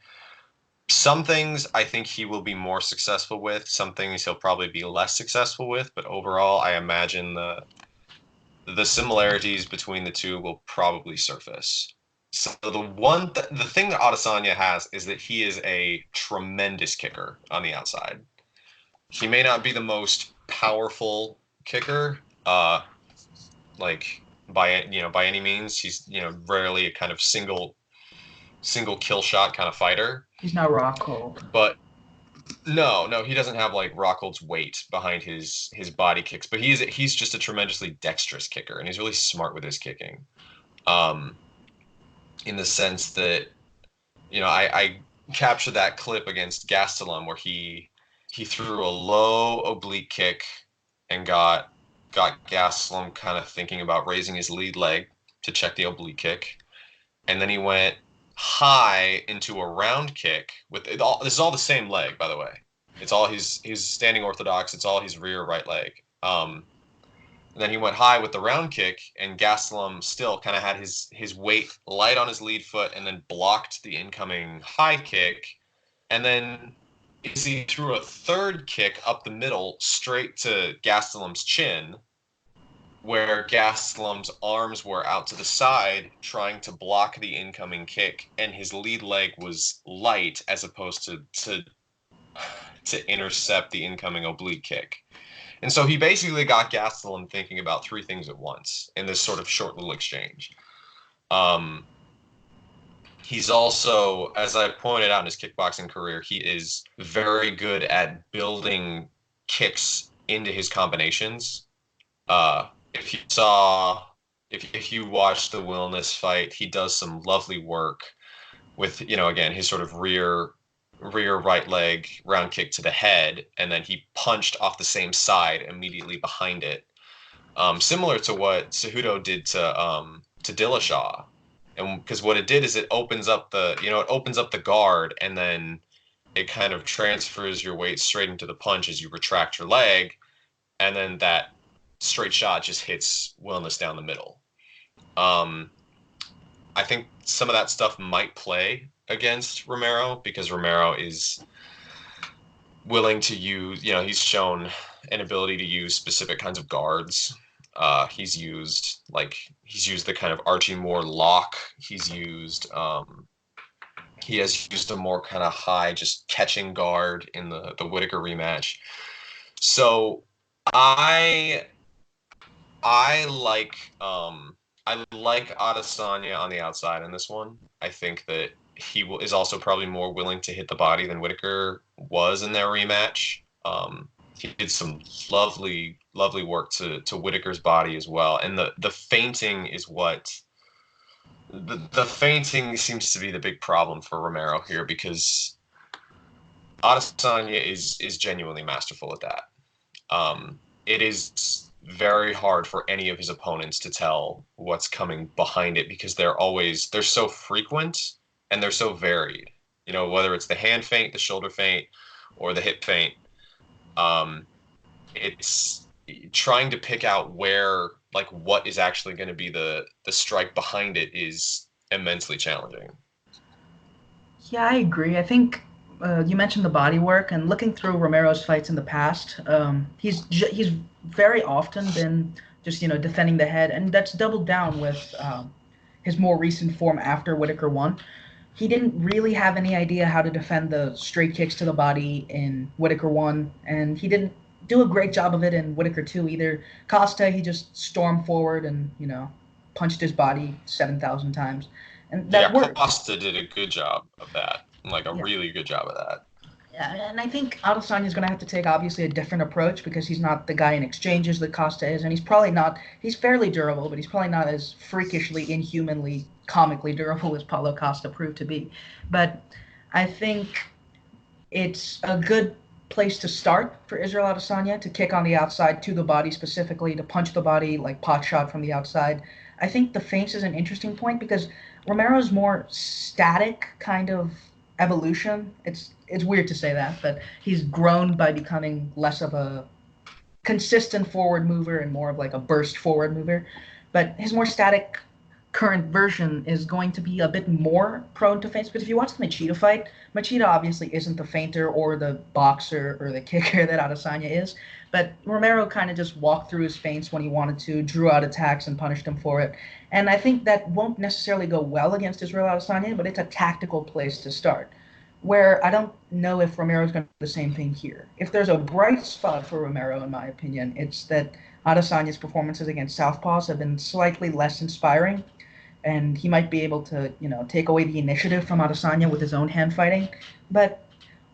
[SPEAKER 3] Some things I think he will be more successful with. Some things he'll probably be less successful with. But overall, I imagine the similarities between the two will probably surface. So the thing that Adesanya has is that he is a tremendous kicker on the outside. He may not be the most powerful kicker, like by any means. He's rarely a kind of single kill shot kind of fighter.
[SPEAKER 1] He's not Rockhold.
[SPEAKER 3] But no, he doesn't have like Rockhold's weight behind his body kicks. But he's just a tremendously dexterous kicker, and he's really smart with his kicking. Um, in the sense that I captured that clip against Gastelum where he threw a low oblique kick and got Gastelum kind of thinking about raising his lead leg to check the oblique kick, and then he went high into a round kick with it all. This is all the same leg, by the way. It's all he's standing orthodox. It's all his rear right leg. And then he went high with the round kick, and Gastelum still kind of had his weight light on his lead foot, and then blocked the incoming high kick. And then he threw a third kick up the middle, straight to Gastelum's chin, where Gastelum's arms were out to the side, trying to block the incoming kick, and his lead leg was light as opposed to intercept the incoming oblique kick. And so he basically got Gastelum thinking about three things at once in this sort of short little exchange. He's also, as I pointed out in his kickboxing career, he is very good at building kicks into his combinations. If you saw, if you watched the Wilness fight, he does some lovely work with, again, his sort of rear right leg round kick to the head, and then he punched off the same side immediately behind it, similar to what Cejudo did to Dillashaw. And because what it did is it opens up the guard, and then it kind of transfers your weight straight into the punch as you retract your leg, and then that straight shot just hits Wilness down the middle. I think some of that stuff might play against Romero because Romero is willing to use, he's shown an ability to use specific kinds of guards. He's used the kind of Archie Moore lock. He has used a more kind of high just catching guard in the Whittaker rematch. So I like Adesanya on the outside in this one. I think that is also probably more willing to hit the body than Whittaker was in their rematch. He did some lovely work to Whittaker's body as well, and the feinting is what the feinting seems to be the big problem for Romero here because Adesanya is genuinely masterful at that. It is very hard for any of his opponents to tell what's coming behind it because they're so frequent and they're so varied. Whether it's the hand feint, the shoulder feint, or the hip feint, it's trying to pick out what is actually going to be the strike behind it is immensely challenging.
[SPEAKER 1] Yeah, I agree. I think you mentioned the body work, and looking through Romero's fights in the past, he's very often been just defending the head, and that's doubled down with his more recent form after Whittaker won. He didn't really have any idea how to defend the straight kicks to the body in Whittaker 1, and he didn't do a great job of it in Whittaker 2 either. Costa, he just stormed forward and, punched his body 7,000 times. And that worked.
[SPEAKER 3] Costa did a good job of that, really good job of that.
[SPEAKER 1] Yeah, and I think Adesanya is going to have to take obviously a different approach because he's not the guy in exchanges that Costa is, and he's fairly durable, but he's probably not as freakishly, inhumanly, comically durable as Paulo Costa proved to be. But I think it's a good place to start for Israel Adesanya to kick on the outside to the body specifically, to punch the body like pot shot from the outside. I think the feints is an interesting point because Romero's more static kind of evolution. It's weird to say that, but he's grown by becoming less of a consistent forward mover and more of like a burst forward mover. But his more static current version is going to be a bit more prone to feints. Because if you watch the Machida fight, Machida obviously isn't the feinter or the boxer or the kicker that Adesanya is. But Romero kind of just walked through his feints when he wanted to, drew out attacks and punished him for it. And I think that won't necessarily go well against Israel Adesanya, but it's a tactical place to start. Where I don't know if Romero's going to do the same thing here. If there's a bright spot for Romero, in my opinion, it's that Adesanya's performances against Southpaws have been slightly less inspiring, and he might be able to, take away the initiative from Adesanya with his own hand fighting. But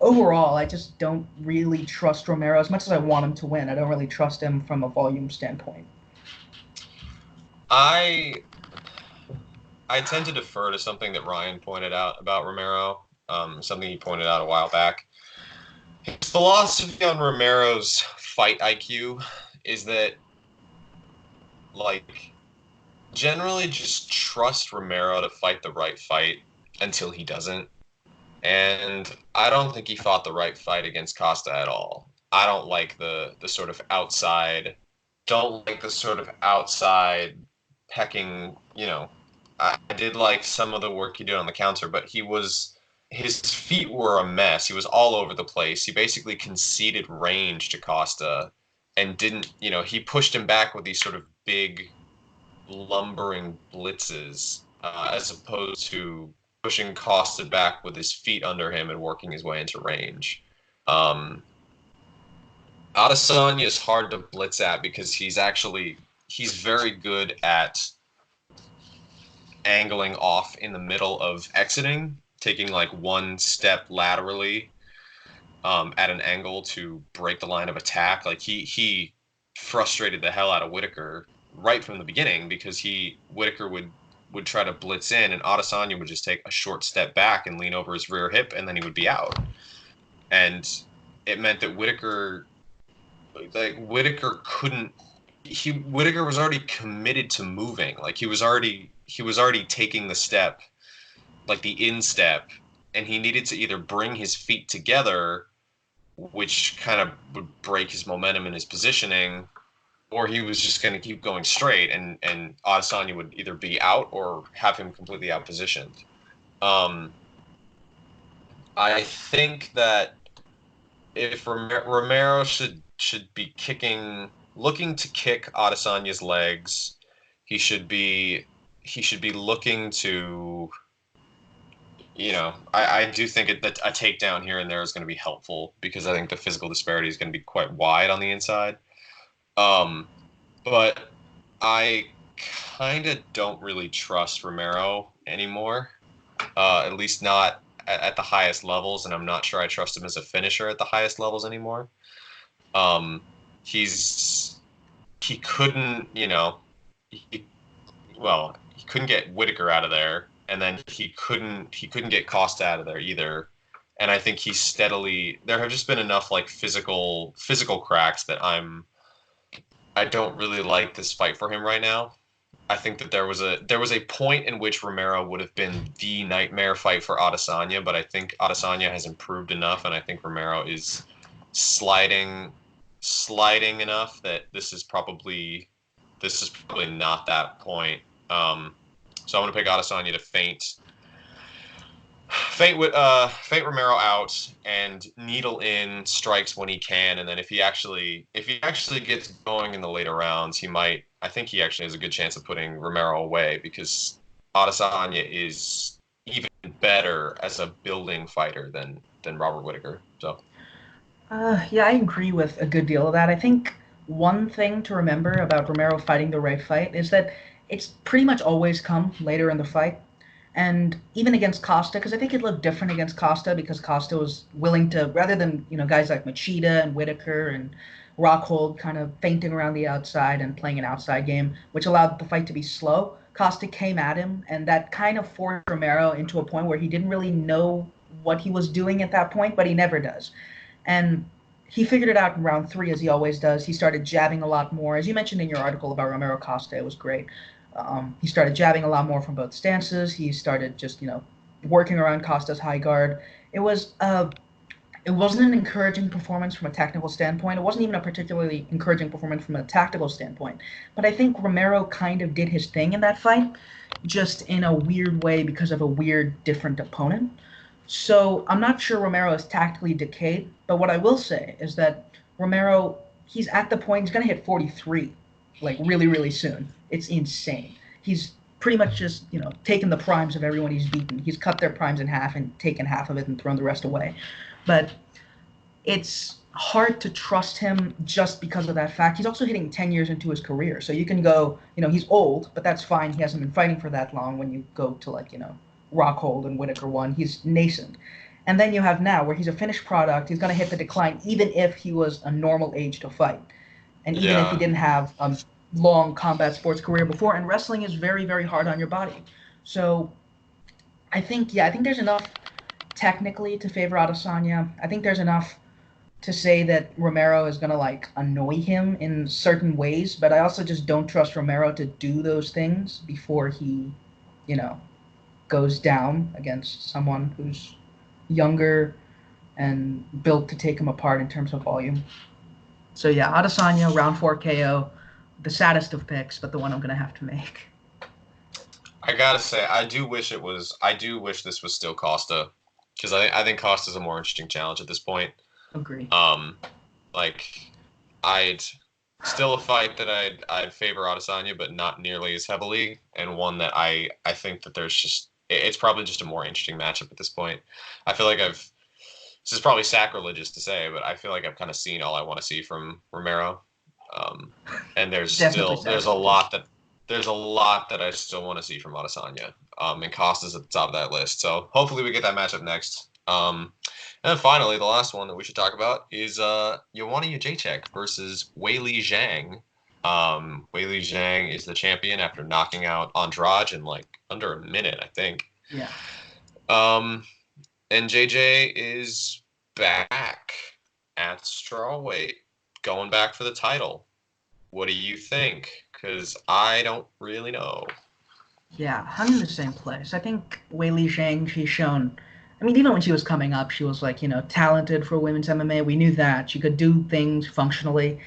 [SPEAKER 1] overall, I just don't really trust Romero as much as I want him to win. I don't really trust him from a volume standpoint.
[SPEAKER 3] I tend to defer to something that Ryan pointed out about Romero, something he pointed out a while back. His philosophy on Romero's fight IQ is that, generally just trust Romero to fight the right fight until he doesn't. And I don't think he fought the right fight against Costa at all. I don't like the sort of outside pecking, I did like some of the work he did on the counter, but his feet were a mess. He was all over the place. He basically conceded range to Costa and didn't, he pushed him back with these sort of big lumbering blitzes as opposed to pushing Costa back with his feet under him and working his way into range. Adesanya is hard to blitz at because he's very good at angling off in the middle of exiting, taking one step laterally at an angle to break the line of attack. He frustrated the hell out of Whittaker right from the beginning because Whittaker would try to blitz in and Adesanya would just take a short step back and lean over his rear hip and then he would be out. And it meant that Whittaker was already committed to moving. He was already taking the step, the instep, and he needed to either bring his feet together, which kind of would break his momentum and his positioning, or he was just going to keep going straight, and Adesanya would either be out or have him completely out positioned. I think that if Romero should be looking to kick Adesanya's legs, he should be looking to, I do think that a takedown here and there is going to be helpful, because I think the physical disparity is going to be quite wide on the inside. But I kind of don't really trust Romero anymore, at least not at the highest levels, and I'm not sure I trust him as a finisher at the highest levels anymore. He couldn't, he couldn't get Whitaker out of there, and then he couldn't get Costa out of there either. And I think there have just been enough like physical cracks that I don't really like this fight for him right now. I think that there was a point in which Romero would have been the nightmare fight for Adesanya, but I think Adesanya has improved enough, and I think Romero is sliding enough that this is probably not that point. So I'm gonna pick Adesanya to feint Romero out and needle in strikes when he can, and then if he actually gets going in the later rounds, I think he actually has a good chance of putting Romero away, because Adesanya is even better as a building fighter than Robert Whitaker. So
[SPEAKER 1] yeah, I agree with a good deal of that. I think one thing to remember about Romero fighting the right fight is that it's pretty much always come later in the fight. And even against Costa, because I think it looked different against Costa, because Costa was willing to, rather than, guys like Machida and Whitaker and Rockhold kind of feinting around the outside and playing an outside game, which allowed the fight to be slow. Costa came at him, and that kind of forced Romero into a point where he didn't really know what he was doing at that point, but he never does. And he figured it out in round 3, as he always does. He started jabbing a lot more. As you mentioned in your article about Romero Costa, it was great. He started jabbing a lot more from both stances. He started just, working around Costa's high guard. It wasn't an encouraging performance from a technical standpoint. It wasn't even a particularly encouraging performance from a tactical standpoint. But I think Romero kind of did his thing in that fight, just in a weird way because of a weird, different opponent. So I'm not sure Romero is tactically decayed, but what I will say is that Romero, he's at the point, he's going to hit 43, like really, really soon. It's insane. He's pretty much just, taken the primes of everyone he's beaten. He's cut their primes in half and taken half of it and thrown the rest away. But it's hard to trust him just because of that fact. He's also hitting 10 years into his career. So you can go, he's old, but that's fine. He hasn't been fighting for that long when you go to Rockhold and Whitaker 1. He's nascent. And then you have now where he's a finished product. He's going to hit the decline even if he was a normal age to fight. And even if he didn't have long combat sports career before, and wrestling is very, very hard on your body. So I think there's enough technically to favor Adesanya. I think there's enough to say that Romero is going to annoy him in certain ways, but I also just don't trust Romero to do those things before he, goes down against someone who's younger and built to take him apart in terms of volume. So yeah, Adesanya, round 4 KO. The saddest of picks, but the one I'm going to have to make.
[SPEAKER 3] I gotta say, I do wish this was still Costa, because I think Costa's a more interesting challenge at this point.
[SPEAKER 1] Agree.
[SPEAKER 3] I'd still a fight that I'd favor Adesanya, but not nearly as heavily, and one that I think that it's probably just a more interesting matchup at this point. I feel like this is probably sacrilegious to say, but I feel like I've kind of seen all I want to see from Romero. And there's a lot that I still want to see from Adesanya. And Costa's at the top of that list. So hopefully we get that matchup next. And then finally, the last one that we should talk about is Jedrzejczyk versus Weili Zhang. Weili Zhang is the champion after knocking out Andrade in under a minute, I think.
[SPEAKER 1] Yeah.
[SPEAKER 3] And JJ is back at strawweight, going back for the title. What do you think? Because I don't really know.
[SPEAKER 1] Yeah, I'm in the same place. I think Weili Zhang, she's shown, even when she was coming up, she was talented for women's MMA. We knew that. She could do things functionally.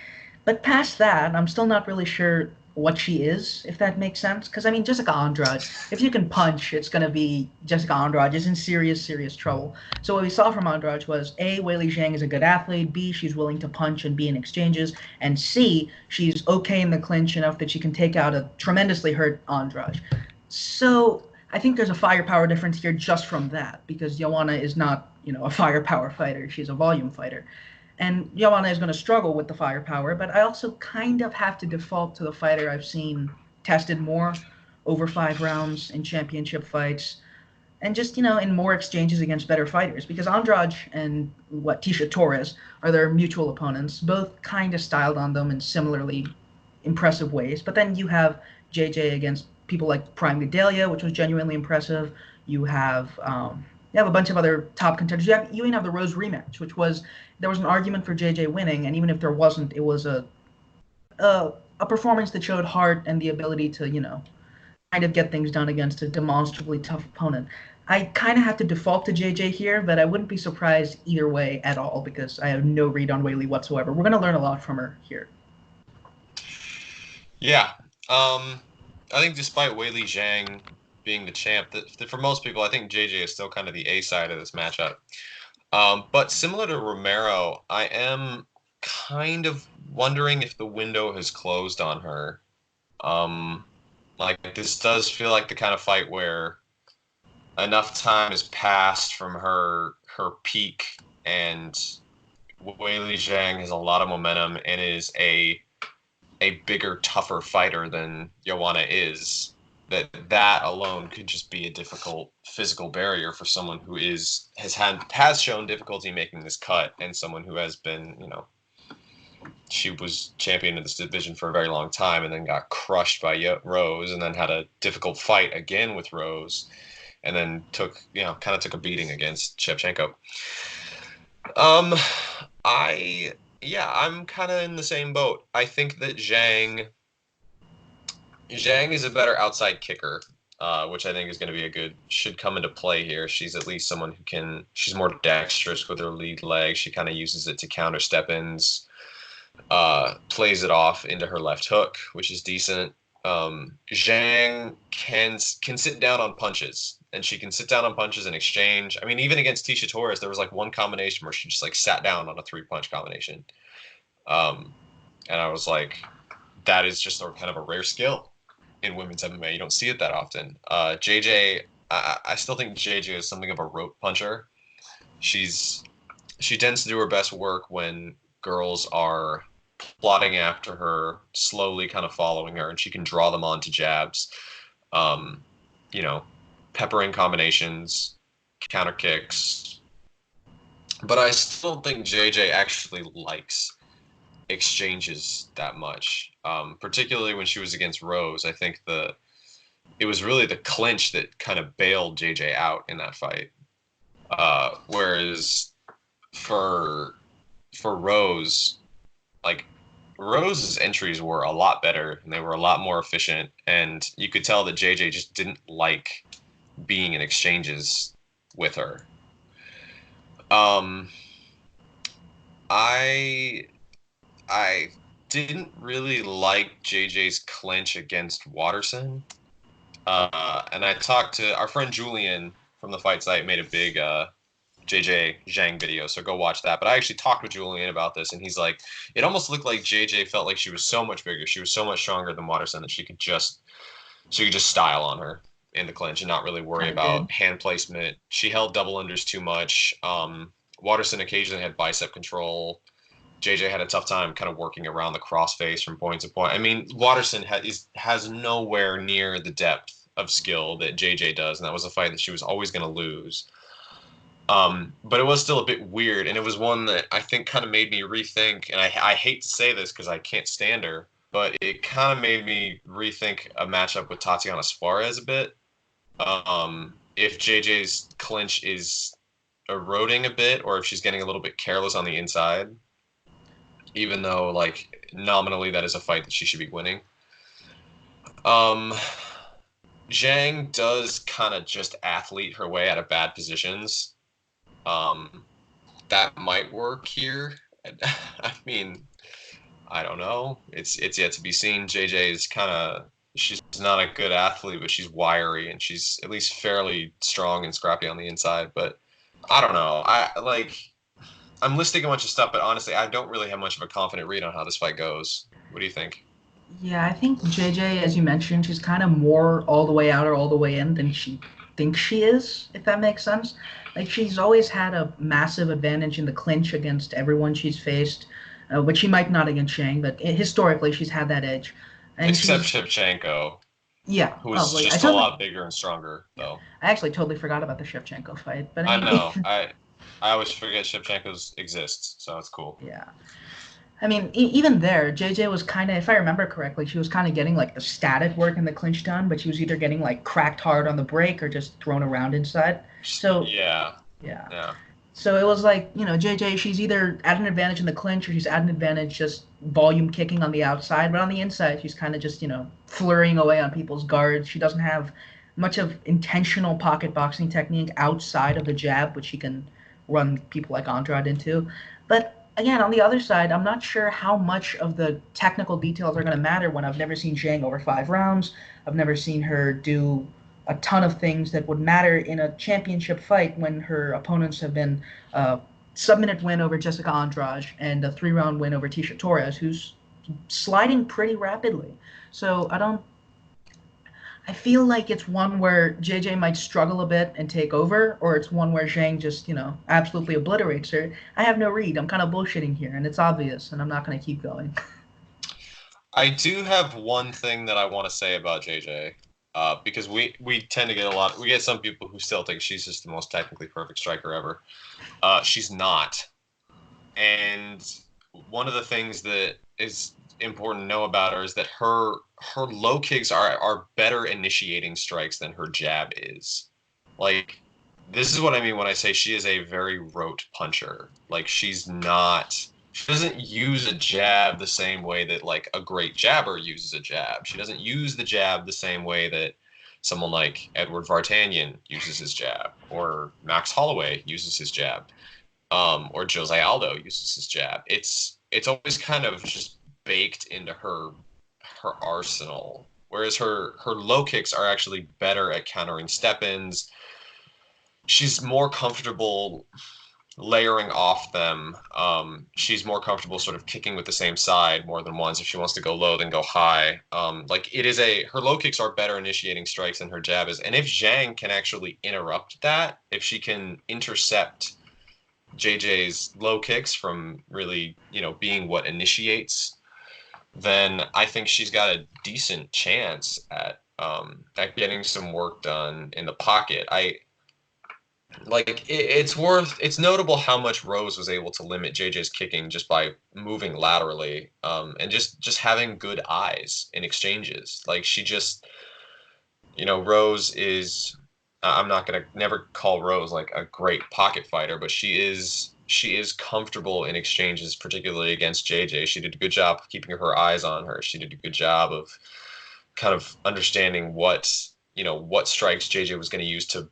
[SPEAKER 1] But past that, I'm still not really sure what she is, if that makes sense. Because, I mean, Jessica Andrade, if you can punch, it's going to be Jessica Andrade is in serious, serious trouble. So what we saw from Andrade was A, Weili Zhang is a good athlete, B, she's willing to punch and be in exchanges, and C, she's okay in the clinch enough that she can take out a tremendously hurt Andrade. So I think there's a firepower difference here just from that, because Joanna is not, a firepower fighter. She's a volume fighter. And Joanna is going to struggle with the firepower, but I also kind of have to default to the fighter I've seen tested more over 5 rounds in championship fights, and just in more exchanges against better fighters. Because Andrade and Tisha Torres are their mutual opponents, both kind of styled on them in similarly impressive ways. But then you have JJ against people like Prime Gadelia, which was genuinely impressive. You have a bunch of other top contenders. You even have the Rose rematch, which was there was an argument for JJ winning, and even if there wasn't, it was a performance that showed heart and the ability to kind of get things done against a demonstrably tough opponent. I kind of have to default to JJ here, but I wouldn't be surprised either way at all because I have no read on Weili whatsoever. We're going to learn a lot from her here.
[SPEAKER 3] Yeah. I think despite Weili Zhang being the champ, that for most people, I think JJ is still kind of the A side of this matchup. But similar to Romero, I am kind of wondering if the window has closed on her. Like this does feel like the kind of fight where enough time has passed from her peak, and Weili Zhang has a lot of momentum and is a bigger, tougher fighter than Joanna is. That alone could just be a difficult physical barrier for someone who has shown difficulty making this cut, and someone who has been, she was champion of this division for a very long time and then got crushed by Rose and then had a difficult fight again with Rose and then took a beating against Shevchenko. I'm kind of in the same boat. I think that Zhang is a better outside kicker, which I think is going to be should come into play here. She's at least someone she's more dexterous with her lead leg. She kind of uses it to counter step-ins, plays it off into her left hook, which is decent. Zhang can sit down on punches, and she can sit down on punches in exchange. I mean, even against Tisha Torres, there was like one combination where she just like sat down on a 3-punch combination. And I was like, that is just kind of a rare skill in women's MMA. You don't see it that often. JJ, I still think JJ is something of a rope puncher. She tends to do her best work when girls are plotting after her, slowly kind of following her, and she can draw them onto jabs. Peppering combinations, counter kicks. But I still don't think JJ actually likes exchanges that much, particularly when she was against Rose. I think it was really the clinch that kind of bailed JJ out in that fight. Whereas for Rose, like Rose's entries were a lot better and they were a lot more efficient, and you could tell that JJ just didn't like being in exchanges with her. I didn't really like JJ's clinch against Watterson. And I talked to our friend Julian from the fight site, made a big JJ Zhang video, so go watch that. But I actually talked with Julian about this, and he's like, it almost looked like JJ felt like she was so much bigger, she was so much stronger than Watterson that she could just style on her in the clinch and not really worry about hand placement. She held double unders too much. Watterson occasionally had bicep control. JJ had a tough time kind of working around the crossface from point to point. I mean, Watterson has nowhere near the depth of skill that JJ does, and that was a fight that she was always going to lose. But it was still a bit weird, and it was one that I think kind of made me rethink, and I hate to say this because I can't stand her, but it kind of made me rethink a matchup with Tatiana Suarez a bit. If JJ's clinch is eroding a bit, or if she's getting a little bit careless on the inside, even though, like, nominally that is a fight that she should be winning. Zhang does kind of just athlete her way out of bad positions. That might work here. I mean, I don't know. It's yet to be seen. JJ is she's not a good athlete, but she's wiry and she's at least fairly strong and scrappy on the inside. But I don't know. I'm listing a bunch of stuff, but honestly, I don't really have much of a confident read on how this fight goes. What do you think?
[SPEAKER 1] Yeah, I think JJ, as you mentioned, she's kind of more all the way out or all the way in than she thinks she is, if that makes sense. Like, she's always had a massive advantage in the clinch against everyone she's faced, which she might not against Zhang, but historically she's had that edge. And
[SPEAKER 3] Except Shevchenko,
[SPEAKER 1] yeah,
[SPEAKER 3] who's
[SPEAKER 1] like,
[SPEAKER 3] just a lot bigger and stronger, though.
[SPEAKER 1] I actually totally forgot about the Shevchenko fight, but
[SPEAKER 3] I know. I always forget Shevchenko's exists, so it's cool.
[SPEAKER 1] Yeah. I mean, even there, JJ was kind of, if I remember correctly, she was kind of getting like the static work in the clinch done, but she was either getting like cracked hard on the break or just thrown around inside. So
[SPEAKER 3] yeah.
[SPEAKER 1] So it was like, JJ, she's either at an advantage in the clinch or she's at an advantage just volume kicking on the outside, but on the inside, she's kind of just, flurrying away on people's guards. She doesn't have much of intentional pocket boxing technique outside of the jab, which she can run people like Andrade into. But again, on the other side, I'm not sure how much of the technical details are going to matter when I've never seen Zhang over 5 rounds. I've never seen her do a ton of things that would matter in a championship fight when her opponents have been a sub-minute win over Jessica Andrade and a 3-round win over Tisha Torres, who's sliding pretty rapidly. So I feel like it's one where JJ might struggle a bit and take over, or it's one where Zhang just, absolutely obliterates her. I have no read. I'm kind of bullshitting here, and it's obvious, and I'm not going to keep going.
[SPEAKER 3] I do have one thing that I want to say about JJ, because we tend to get we get some people who still think she's just the most technically perfect striker ever. She's not. And one of the things that is important to know about her is that her low kicks are better initiating strikes than her jab is. Like, this is what I mean when I say she is a very rote puncher. Like, she doesn't use a jab the same way that like a great jabber uses a jab. She doesn't use the jab the same way that someone like Edward Vartanian uses his jab, or Max Holloway uses his jab, or Jose Aldo uses his jab. It's always kind of just baked into her arsenal, whereas her low kicks are actually better at countering step-ins. She's more comfortable layering off them. She's more comfortable sort of kicking with the same side more than once. If she wants to go low, then go high. Her low kicks are better initiating strikes than her jab is. And if Zhang can actually interrupt that, if she can intercept JJ's low kicks from really, being what initiates, then I think she's got a decent chance at getting some work done in the pocket. It's notable how much Rose was able to limit JJ's kicking just by moving laterally, and just having good eyes in exchanges. Like, she just, Rose is, I'm not going to never call Rose like a great pocket fighter, but she is comfortable in exchanges, particularly against JJ. She did a good job of keeping her eyes on her. She did a good job of kind of understanding what strikes JJ was going to use to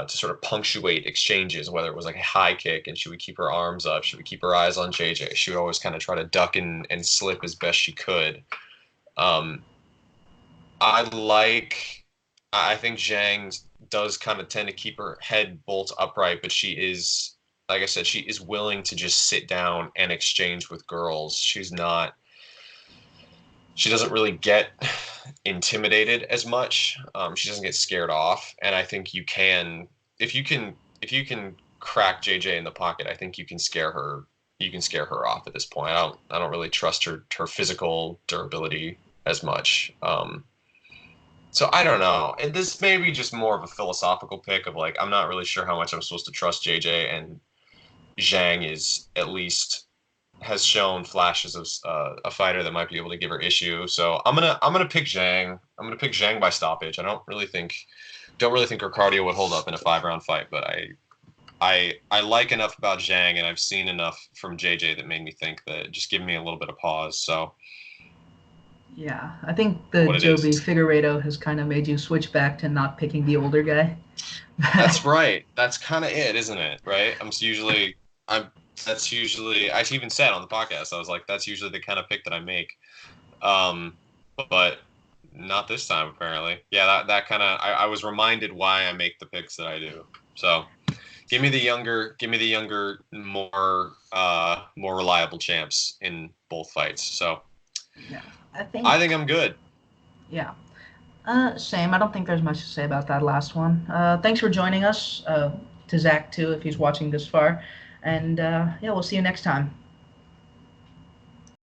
[SPEAKER 3] sort of punctuate exchanges, whether it was like a high kick and she would keep her arms up, she would keep her eyes on JJ. She would always kind of try to duck and slip as best she could. I think Zhang does kind of tend to keep her head bolt upright, but she is, like I said, she is willing to just sit down and exchange with girls. She doesn't really get intimidated as much. She doesn't get scared off. And I think if you can crack JJ in the pocket, I think you can scare her off at this point. I don't really trust her physical durability as much. So I don't know. And this may be just more of a philosophical pick of like, I'm not really sure how much I'm supposed to trust JJ, and Zhang has shown flashes of a fighter that might be able to give her issue. So I'm gonna pick Zhang. I'm gonna pick Zhang by stoppage. I don't really think her cardio would hold up in a 5-round fight, but I like enough about Zhang, and I've seen enough from JJ that made me think that, just give me a little bit of pause. So
[SPEAKER 1] yeah, I think the Joby Figueiredo has kind of made you switch back to not picking the older guy.
[SPEAKER 3] That's right. That's kind of it, isn't it? Right? That's usually, I even said on the podcast, I was like, that's usually the kind of pick that I make. But not this time, apparently. Yeah, that kind of, I was reminded why I make the picks that I do. So give me the younger, more reliable champs in both fights. So
[SPEAKER 1] Yeah,
[SPEAKER 3] I think I'm good.
[SPEAKER 1] yeah. Same. I don't think there's much to say about that last one. Thanks for joining us. To Zach too, if he's watching this far. And yeah, we'll see you next time.